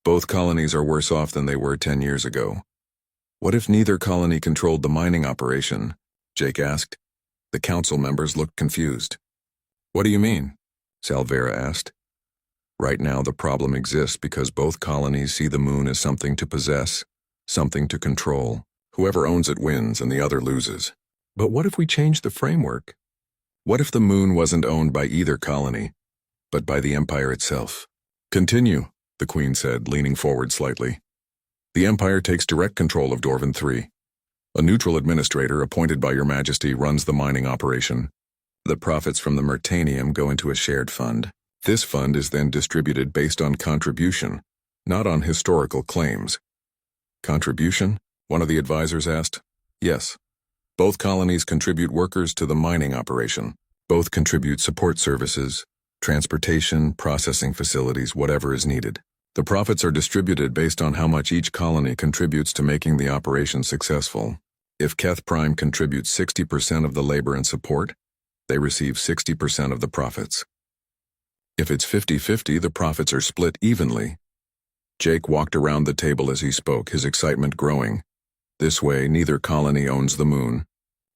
Both colonies are worse off than they were 10 years ago. What if neither colony controlled the mining operation? Jake asked. The council members looked confused. What do you mean? Salvera asked. Right now the problem exists because both colonies see the moon as something to possess, something to control. Whoever owns it wins and the other loses. But what if we change the framework? What if the moon wasn't owned by either colony, but by the Empire itself? Continue, the Queen said, leaning forward slightly. The Empire takes direct control of Dorvan 3. A neutral administrator appointed by Your Majesty runs the mining operation. The profits from the Mertanium go into a shared fund. This fund is then distributed based on contribution, not on historical claims. Contribution? One of the advisors asked. Yes. Both colonies contribute workers to the mining operation. Both contribute support services, transportation, processing facilities, whatever is needed. The profits are distributed based on how much each colony contributes to making the operation successful. If Keth Prime contributes 60% of the labor and support, they receive 60% of the profits. If it's 50-50, the profits are split evenly. Jake walked around the table as he spoke, his excitement growing. This way, neither colony owns the moon,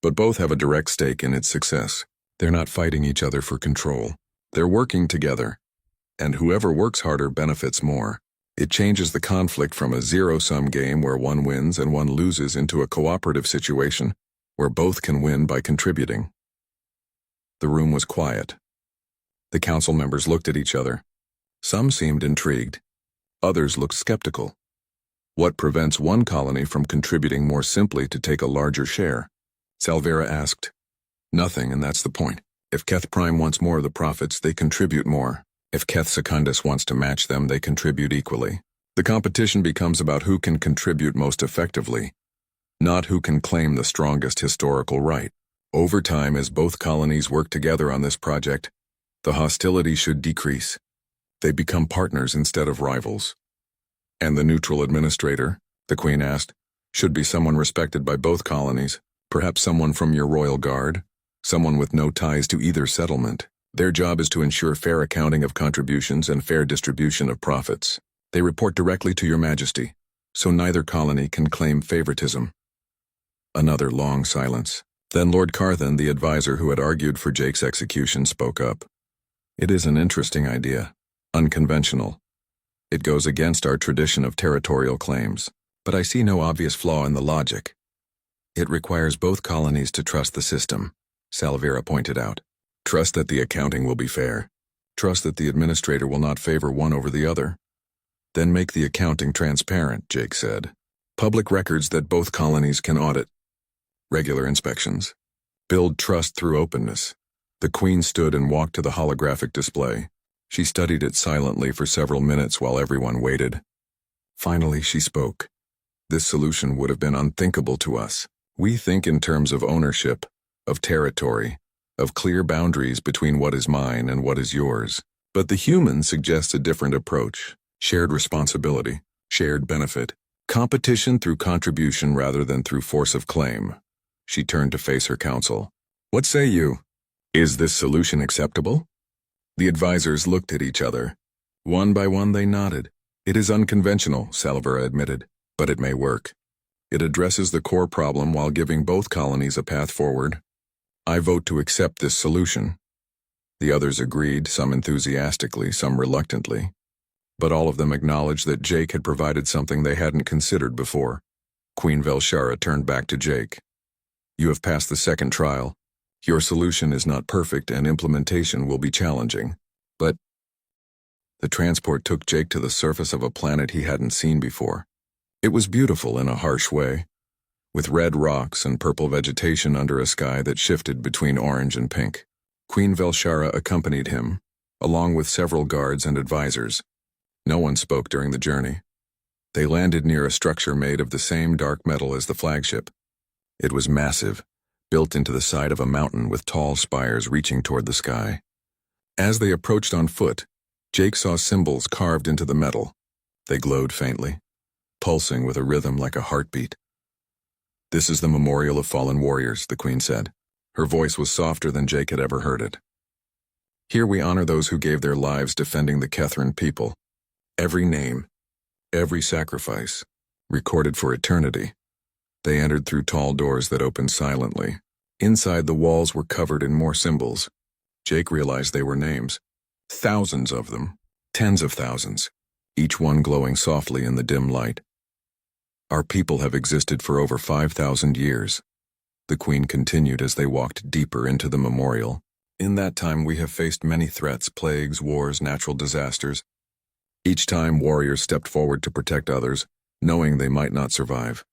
but both have a direct stake in its success. They're not fighting each other for control. They're working together. And whoever works harder benefits more. It changes the conflict from a zero-sum game where one wins and one loses into a cooperative situation where both can win by contributing. The room was quiet. The council members looked at each other. Some seemed intrigued. Others looked skeptical. What prevents one colony from contributing more simply to take a larger share? Salvera asked. Nothing, and that's the point. If Keth Prime wants more of the profits, they contribute more. If Keth Secundus wants to match them, they contribute equally. The competition becomes about who can contribute most effectively, not who can claim the strongest historical right. Over time, as both colonies work together on this project, the hostility should decrease. They become partners instead of rivals. And the neutral administrator, the Queen asked, should be someone respected by both colonies, perhaps someone from your royal guard, someone with no ties to either settlement. Their job is to ensure fair accounting of contributions and fair distribution of profits. They report directly to Your Majesty, so neither colony can claim favoritism. Another long silence. Then Lord Carthan, the advisor who had argued for Jake's execution, spoke up. It is an interesting idea, unconventional. It goes against our tradition of territorial claims, but I see no obvious flaw in the logic. It requires both colonies to trust the system, Salvera pointed out. Trust that the accounting will be fair. Trust that the administrator will not favor one over the other. Then make the accounting transparent, Jake said. Public records that both colonies can audit. Regular inspections. Build trust through openness. The Queen stood and walked to the holographic display. She studied it silently for several minutes while everyone waited. Finally, she spoke. This solution would have been unthinkable to us. We think in terms of ownership, of territory, of clear boundaries between what is mine and what is yours. But the humans suggest a different approach. Shared responsibility, shared benefit, competition through contribution rather than through force of claim. She turned to face her council. What say you? Is this solution acceptable? The advisors looked at each other. One by one they nodded. It is unconventional, Salvera admitted, but it may work. It addresses the core problem while giving both colonies a path forward. I vote to accept this solution. The others agreed, some enthusiastically, some reluctantly. But all of them acknowledged that Jake had provided something they hadn't considered before. Queen Velshara turned back to Jake. You have passed the second trial. Your solution is not perfect and implementation will be challenging. But the transport took Jake to the surface of a planet he hadn't seen before. It was beautiful in a harsh way, with red rocks and purple vegetation under a sky that shifted between orange and pink. Queen Velshara accompanied him, along with several guards and advisors. No one spoke during the journey. They landed near a structure made of the same dark metal as the flagship. It was massive, built into the side of a mountain with tall spires reaching toward the sky. As they approached on foot, Jake saw symbols carved into the metal. They glowed faintly, pulsing with a rhythm like a heartbeat. This is the memorial of fallen warriors, the Queen said. Her voice was softer than Jake had ever heard it. Here we honor those who gave their lives defending the Kethrin people. Every name, every sacrifice, recorded for eternity. They entered through tall doors that opened silently. Inside, the walls were covered in more symbols. Jake realized they were names. Thousands of them, tens of thousands, each one glowing softly in the dim light. Our people have existed for over 5,000 years. The Queen continued as they walked deeper into the memorial. In that time we have faced many threats, plagues, wars, natural disasters. Each time warriors stepped forward to protect others, knowing they might not survive.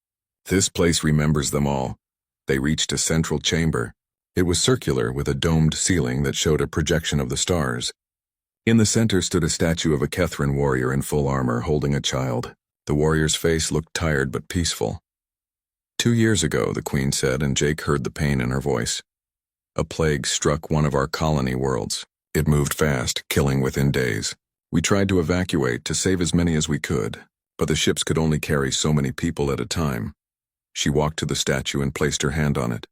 This place remembers them all. They reached a central chamber. It was circular with a domed ceiling that showed a projection of the stars. In the center stood a statue of a Kethrin warrior in full armor holding a child. The warrior's face looked tired but peaceful. 2 years ago, the Queen said, and Jake heard the pain in her voice. A plague struck one of our colony worlds. It moved fast, killing within days. We tried to evacuate to save as many as we could, but the ships could only carry so many people at a time. She walked to the statue and placed her hand on it.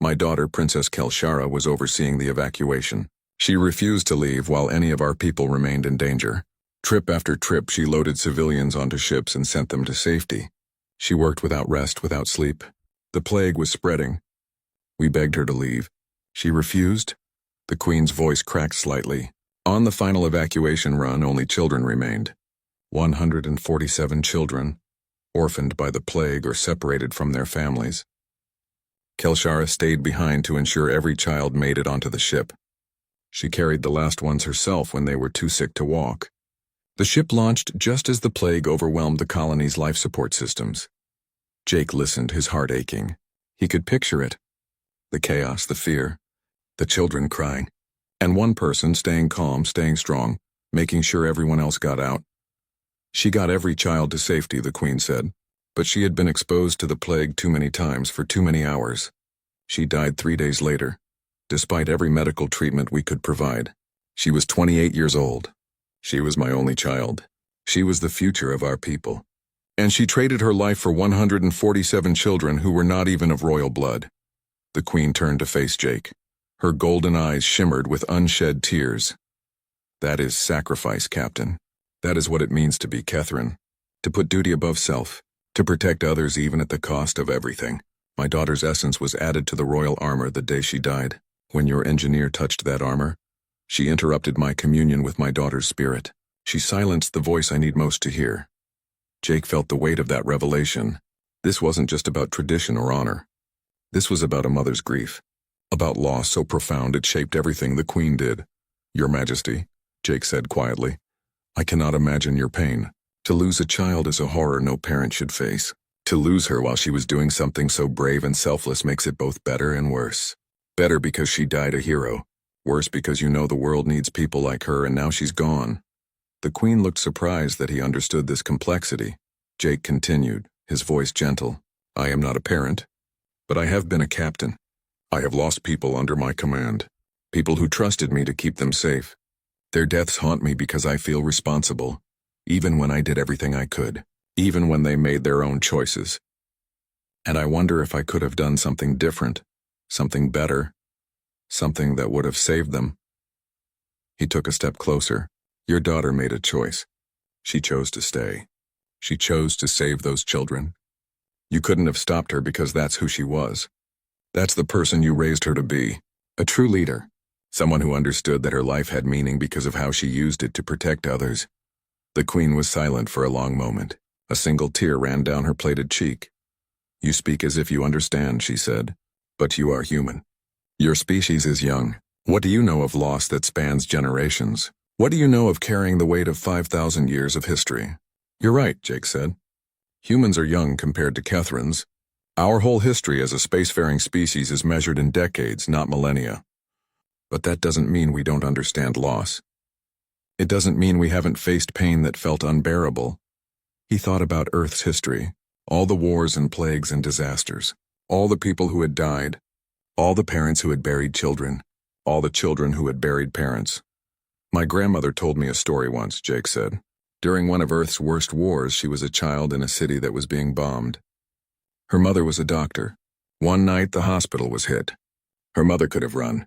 My daughter, Princess Kelshara, was overseeing the evacuation. She refused to leave while any of our people remained in danger. Trip after trip, she loaded civilians onto ships and sent them to safety. She worked without rest, without sleep. The plague was spreading. We begged her to leave. She refused. The Queen's voice cracked slightly. On the final evacuation run, only children remained. 147 children, orphaned by the plague or separated from their families. Kelshara stayed behind to ensure every child made it onto the ship. She carried the last ones herself when they were too sick to walk. The ship launched just as the plague overwhelmed the colony's life support systems. Jake listened, his heart aching. He could picture it. The chaos, the fear, the children crying, and one person staying calm, staying strong, making sure everyone else got out. She got every child to safety, the Queen said, but she had been exposed to the plague too many times for too many hours. She died 3 days later, despite every medical treatment we could provide. She was 28 years old. She was my only child. She was the future of our people. And she traded her life for 147 children who were not even of royal blood. The Queen turned to face Jake. Her golden eyes shimmered with unshed tears. That is sacrifice, Captain. That is what it means to be Kethrin. To put duty above self. To protect others even at the cost of everything. My daughter's essence was added to the royal armor the day she died. When your engineer touched that armor, she interrupted my communion with my daughter's spirit. She silenced the voice I need most to hear. Jake felt the weight of that revelation. This wasn't just about tradition or honor. This was about a mother's grief. About loss so profound it shaped everything the Queen did. Your Majesty, Jake said quietly, I cannot imagine your pain. To lose a child is a horror no parent should face. To lose her while she was doing something so brave and selfless makes it both better and worse. Better because she died a hero. Worse because you know the world needs people like her and now she's gone. The Queen looked surprised that he understood this complexity. Jake continued, his voice gentle. I am not a parent, but I have been a captain. I have lost people under my command. People who trusted me to keep them safe. Their deaths haunt me because I feel responsible, even when I did everything I could, even when they made their own choices. And I wonder if I could have done something different, something better, something that would have saved them. He took a step closer. Your daughter made a choice. She chose to stay. She chose to save those children. You couldn't have stopped her because that's who she was. That's the person you raised her to be. A true leader. Someone who understood that her life had meaning because of how she used it to protect others. The Queen was silent for a long moment. A single tear ran down her plaited cheek. You speak as if you understand, she said. But you are human. Your species is young. What do you know of loss that spans generations? What do you know of carrying the weight of 5,000 years of history? You're right, Jake said. Humans are young compared to Kethrins. Our whole history as a spacefaring species is measured in decades, not millennia. But that doesn't mean we don't understand loss. It doesn't mean we haven't faced pain that felt unbearable. He thought about Earth's history, all the wars and plagues and disasters, all the people who had died, all the parents who had buried children, all the children who had buried parents. My grandmother told me a story once, Jake said. During one of Earth's worst wars, she was a child in a city that was being bombed. Her mother was a doctor. One night, the hospital was hit. Her mother could have run,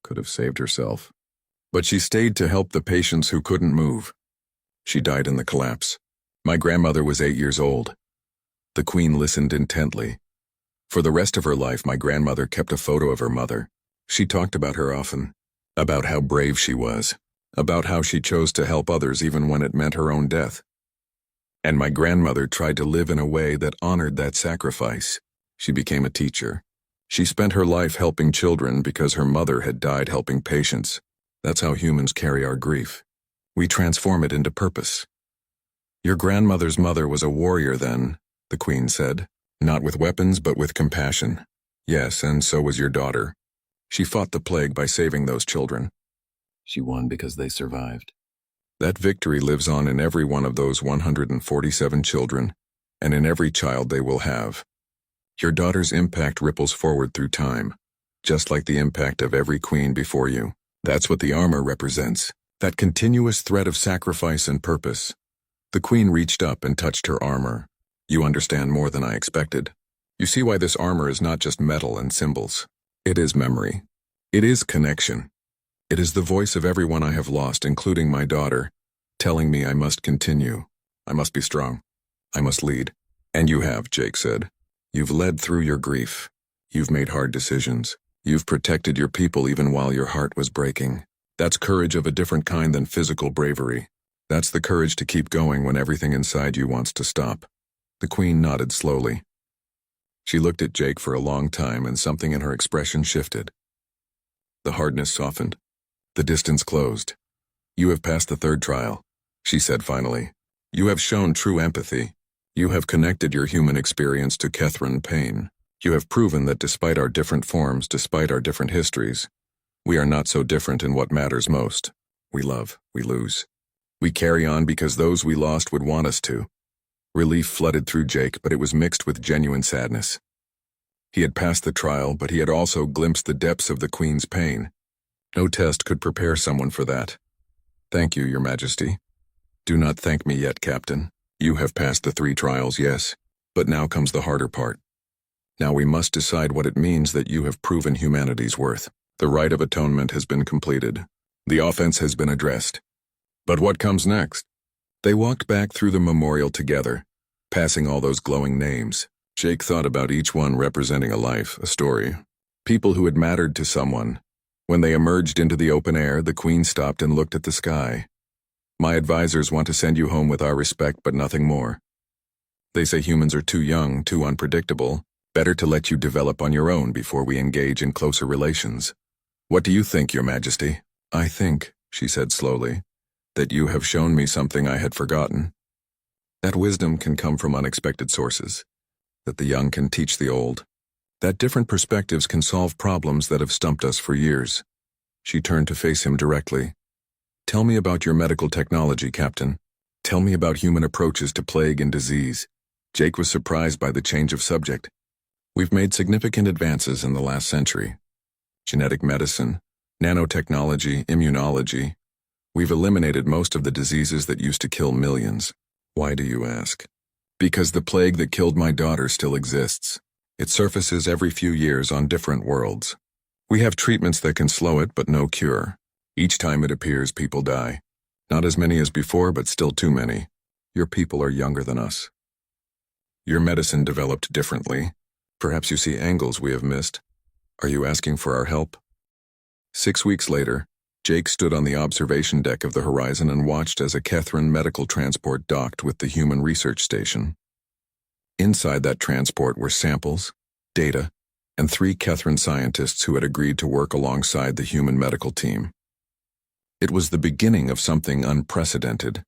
could have saved herself. But she stayed to help the patients who couldn't move. She died in the collapse. My grandmother was 8 years old. The Queen listened intently. For the rest of her life, my grandmother kept a photo of her mother. She talked about her often, about how brave she was, about how she chose to help others even when it meant her own death. And my grandmother tried to live in a way that honored that sacrifice. She became a teacher. She spent her life helping children because her mother had died helping patients. That's how humans carry our grief. We transform it into purpose. Your grandmother's mother was a warrior then, the Queen said. Not with weapons, but with compassion. Yes, and so was your daughter. She fought the plague by saving those children. She won because they survived. That victory lives on in every one of those 147 children, and in every child they will have. Your daughter's impact ripples forward through time, just like the impact of every queen before you. That's what the armor represents, that continuous thread of sacrifice and purpose. The Queen reached up and touched her armor. You understand more than I expected. You see why this armor is not just metal and symbols. It is memory. It is connection. It is the voice of everyone I have lost, including my daughter, telling me I must continue. I must be strong. I must lead. And you have, Jake said. You've led through your grief. You've made hard decisions. You've protected your people even while your heart was breaking. That's courage of a different kind than physical bravery. That's the courage to keep going when everything inside you wants to stop. The Queen nodded slowly. She looked at Jake for a long time, and something in her expression shifted. The hardness softened. The distance closed. You have passed the third trial, she said finally. You have shown true empathy. You have connected your human experience to Catherine pain. You have proven that despite our different forms, despite our different histories, we are not so different in what matters most. We love, we lose. We carry on because those we lost would want us to. Relief flooded through Jake, but it was mixed with genuine sadness. He had passed the trial, but he had also glimpsed the depths of the Queen's pain. No test could prepare someone for that. Thank you, Your Majesty. Do not thank me yet, Captain. You have passed the 3 trials, yes, but now comes the harder part. Now we must decide what it means that you have proven humanity's worth. The rite of atonement has been completed. The offense has been addressed. But what comes next? They walked back through the memorial together, passing all those glowing names. Jake thought about each one representing a life, a story. People who had mattered to someone. When they emerged into the open air, the Queen stopped and looked at the sky. My advisors want to send you home with our respect, but nothing more. They say humans are too young, too unpredictable. Better to let you develop on your own before we engage in closer relations. What do you think, Your Majesty? I think, she said slowly, that you have shown me something I had forgotten. That wisdom can come from unexpected sources. That the young can teach the old. That different perspectives can solve problems that have stumped us for years. She turned to face him directly. Tell me about your medical technology, Captain. Tell me about human approaches to plague and disease. Jake was surprised by the change of subject. We've made significant advances in the last century. Genetic medicine, nanotechnology, immunology. We've eliminated most of the diseases that used to kill millions. Why do you ask? Because the plague that killed my daughter still exists. It surfaces every few years on different worlds. We have treatments that can slow it, but no cure. Each time it appears, people die. Not as many as before, but still too many. Your people are younger than us. Your medicine developed differently. Perhaps you see angles we have missed. Are you asking for our help? 6 weeks later, Jake stood on the observation deck of the Horizon and watched as a Catherine medical transport docked with the Human Research Station. Inside that transport were samples, data, and 3 Catherine scientists who had agreed to work alongside the human medical team. It was the beginning of something unprecedented.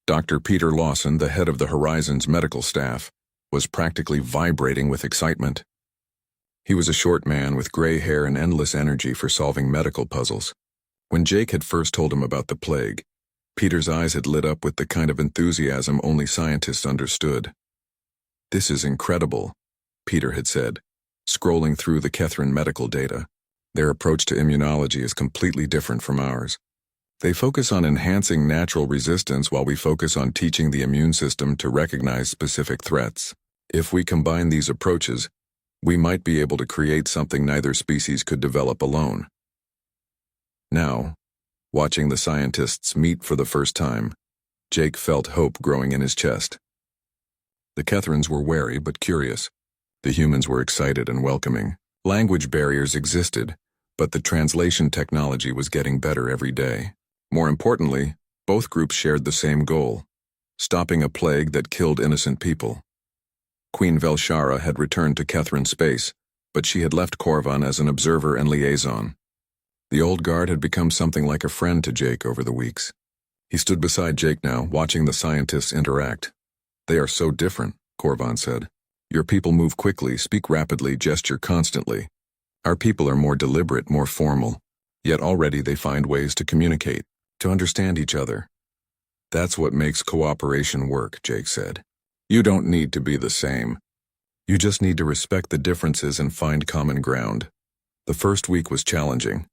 Dr. Peter Lawson, the head of the Horizon's medical staff, was practically vibrating with excitement. He was a short man with gray hair and endless energy for solving medical puzzles. When Jake had first told him about the plague, Peter's eyes had lit up with the kind of enthusiasm only scientists understood. This is incredible, Peter had said, scrolling through the Catherine medical data. Their approach to immunology is completely different from ours. They focus on enhancing natural resistance while we focus on teaching the immune system to recognize specific threats. If we combine these approaches, we might be able to create something neither species could develop alone. Now, Watching the scientists meet for the first time, Jake felt hope growing in his chest. The Kethrans were wary but curious. The humans were excited and welcoming. Language barriers existed, but the translation technology was getting better every day. More importantly, both groups shared the same goal: stopping a plague that killed innocent people. Queen Velshara had returned to Kethran space, but she had left Korvan as an observer and liaison. The old guard had become something like a friend to Jake over the weeks. He stood beside Jake now, watching the scientists interact. "They are so different," Korvan said. "Your people move quickly, speak rapidly, gesture constantly. Our people are more deliberate, more formal, yet already they find ways to communicate, to understand each other. That's what makes cooperation work," Jake said. "You don't need to be the same. You just need to respect the differences and find common ground." The first week was challenging.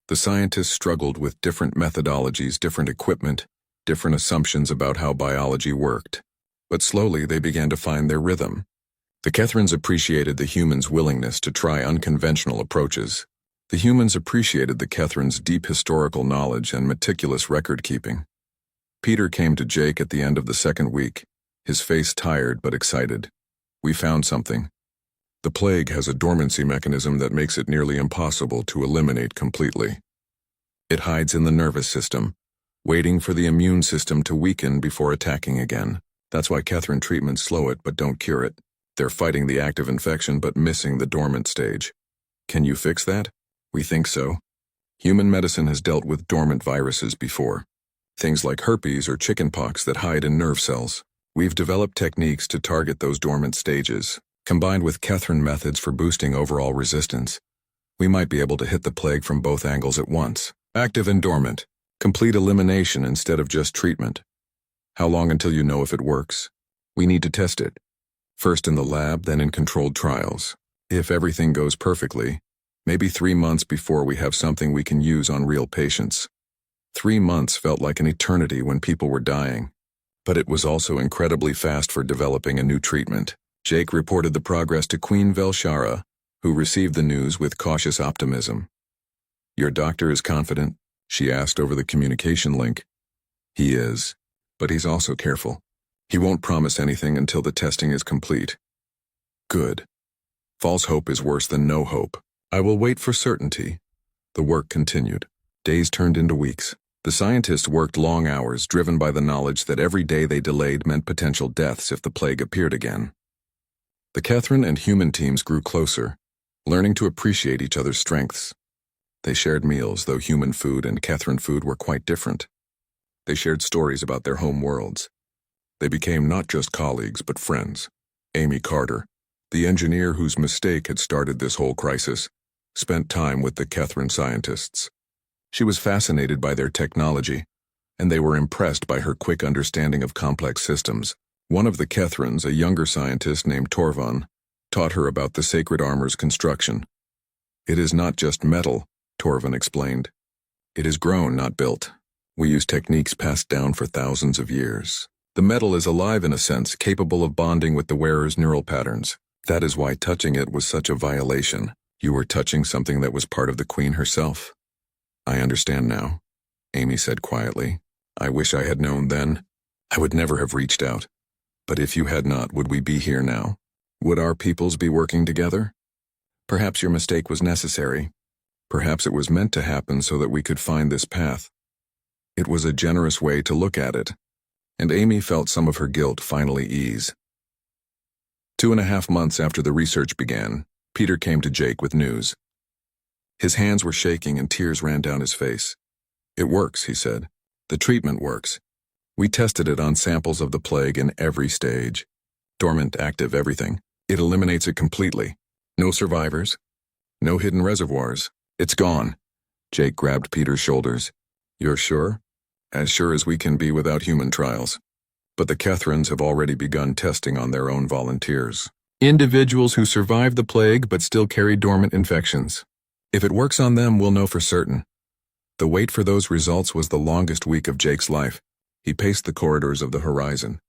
The scientists struggled with different methodologies, different equipment, different assumptions about how biology worked. But slowly they began to find their rhythm. The Kethrans appreciated the humans' willingness to try unconventional approaches. The humans appreciated the Kethrans' deep historical knowledge and meticulous record-keeping. Peter came to Jake at the end of the second week, his face tired but excited. "We found something. The plague has a dormancy mechanism that makes it nearly impossible to eliminate completely. It hides in the nervous system, waiting for the immune system to weaken before attacking again. That's why Kethran treatments slow it but don't cure it. They're fighting the active infection but missing the dormant stage. Can you fix that?" "We think so. Human medicine has dealt with dormant viruses before. Things like herpes or chickenpox that hide in nerve cells. We've developed techniques to target those dormant stages. Combined with Kethran methods for boosting overall resistance, we might be able to hit the plague from both angles at once. Active and dormant. Complete elimination instead of just treatment. How long until you know if it works? We need to test it. First in the lab, then in controlled trials. If everything goes perfectly, maybe 3 months before we have something we can use on real patients." 3 months felt like an eternity when people were dying. But it was also incredibly fast for developing a new treatment. Jake reported the progress to Queen Velshara, who received the news with cautious optimism. "Your doctor is confident?" she asked over the communication link. "He is, but he's also careful. He won't promise anything until the testing is complete." "Good. False hope is worse than no hope. I will wait for certainty." The work continued. Days turned into weeks. The scientists worked long hours, driven by the knowledge that every day they delayed meant potential deaths if the plague appeared again. The Kethran and human teams grew closer, learning to appreciate each other's strengths. They shared meals, though human food and Kethran food were quite different. They shared stories about their home worlds. They became not just colleagues, but friends. Amy Carter, the engineer whose mistake had started this whole crisis, spent time with the Kethran scientists. She was fascinated by their technology, and they were impressed by her quick understanding of complex systems. One of the Kethrans, a younger scientist named Torvan, taught her about the sacred armor's construction. "It is not just metal," Torvan explained. "It is grown, not built. We use techniques passed down for thousands of years. The metal is alive in a sense, capable of bonding with the wearer's neural patterns. That is why touching it was such a violation. You were touching something that was part of the Queen herself." "I understand now," Amy said quietly. "I wish I had known then. I would never have reached out. But if you had not, would we be here now? Would our peoples be working together? Perhaps your mistake was necessary. Perhaps it was meant to happen so that we could find this path." It was a generous way to look at it, and Amy felt some of her guilt finally ease. 2.5 months after the research began, Peter came to Jake with news. His hands were shaking and tears ran down his face. "It works," he said. "The treatment works. We tested it on samples of the plague in every stage. Dormant, active, everything. It eliminates it completely. No survivors. No hidden reservoirs. It's gone." Jake grabbed Peter's shoulders. "You're sure?" "As sure as we can be without human trials. But the Kethrans have already begun testing on their own volunteers. Individuals who survived the plague but still carry dormant infections. If it works on them, we'll know for certain." The wait for those results was the longest week of Jake's life. He paced the corridors of the horizon.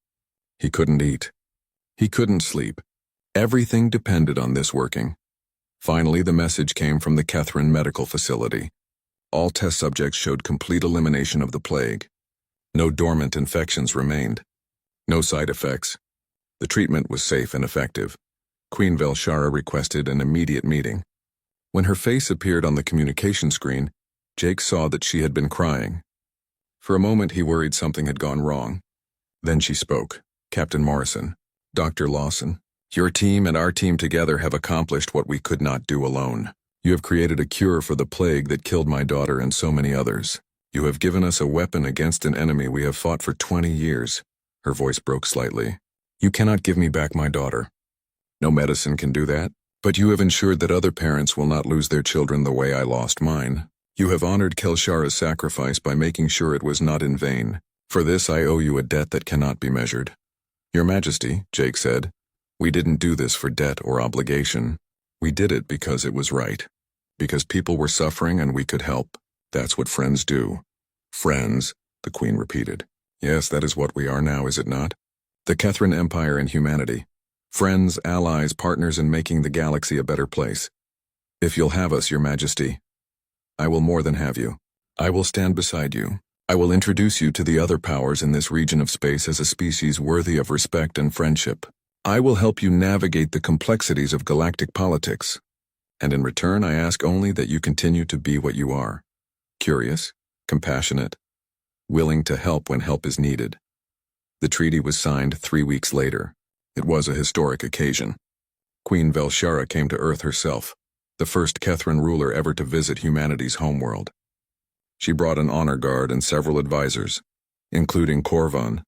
He couldn't eat. He couldn't sleep. Everything depended on this working. Finally, the message came from the Kethran medical facility. all test subjects showed complete elimination of the plague. No dormant infections remained. No side effects. The treatment was safe and effective. Queen Velshara requested an immediate meeting. When her face appeared on the communication screen, Jake saw that she had been crying. For a moment he worried something had gone wrong. Then she spoke. "Captain Morrison, Dr. Lawson, your team and our team together have accomplished what we could not do alone. You have created a cure for the plague that killed my daughter and so many others. You have given us a weapon against an enemy we have fought for 20 years. Her voice broke slightly. You cannot give me back my daughter. No medicine can do that. But you have ensured that other parents will not lose their children the way I lost mine. You have honored Kelshara's sacrifice by making sure it was not in vain. For this I owe you a debt that cannot be measured." "Your Majesty," Jake said, "we didn't do this for debt or obligation. We did it because it was right. Because people were suffering and we could help. That's what friends do." "Friends," the Queen repeated. "Yes, that is what we are now, is it not? The Kethrin Empire and humanity. Friends, allies, partners in making the galaxy a better place. If you'll have us, Your Majesty, I will more than have you. I will stand beside you. I will introduce you to the other powers in this region of space as a species worthy of respect and friendship. I will help you navigate the complexities of galactic politics. And in return, I ask only that you continue to be what you are. Curious, compassionate, willing to help when help is needed." The treaty was signed 3 weeks later. It was a historic occasion. Queen Velshara came to Earth herself, the first Kethrin ruler ever to visit humanity's homeworld. She brought an honor guard and several advisors, including Korvan.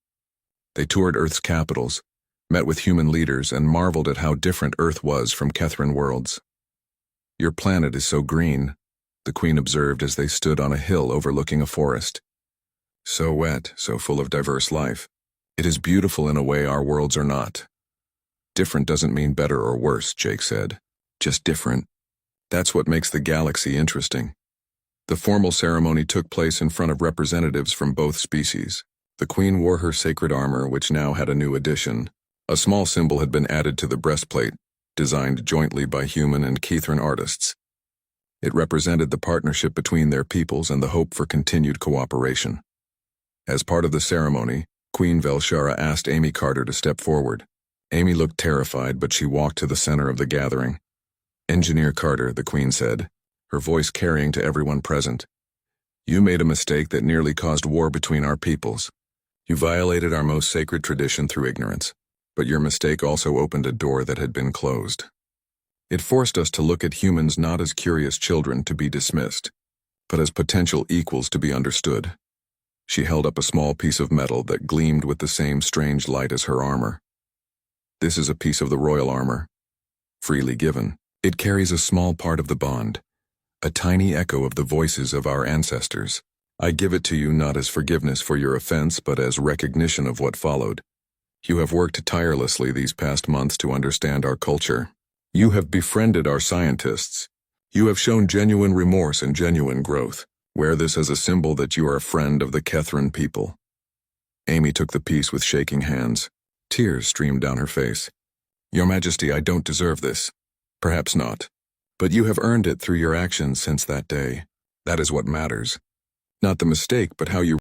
They toured Earth's capitals, met with human leaders, and marveled at how different Earth was from Kethrin worlds. "Your planet is so green," the Queen observed as they stood on a hill overlooking a forest. "So wet, so full of diverse life. It is beautiful in a way our worlds are not." "Different doesn't mean better or worse," Jake said. "Just different. That's what makes the galaxy interesting." The formal ceremony took place in front of representatives from both species. The Queen wore her sacred armor, which now had a new addition. A small symbol had been added to the breastplate, designed jointly by human and Kethrin artists. It represented the partnership between their peoples and the hope for continued cooperation. As part of the ceremony, Queen Velshara asked Amy Carter to step forward. Amy looked terrified, but she walked to the center of the gathering. "Engineer Carter," the Queen said, her voice carrying to everyone present. "You made a mistake that nearly caused war between our peoples. You violated our most sacred tradition through ignorance, but your mistake also opened a door that had been closed. It forced us to look at humans not as curious children to be dismissed, but as potential equals to be understood." She held up a small piece of metal that gleamed with the same strange light as her armor. "This is a piece of the royal armor, freely given. It carries a small part of the bond, a tiny echo of the voices of our ancestors. I give it to you not as forgiveness for your offense, but as recognition of what followed. You have worked tirelessly these past months to understand our culture. You have befriended our scientists. You have shown genuine remorse and genuine growth. Wear this as a symbol that you are a friend of the Kethrin people." Amy took the piece with shaking hands. Tears streamed down her face. "Your Majesty, I don't deserve this. Perhaps not. But you have earned it through your actions since that day. That is what matters. Not the mistake, but how you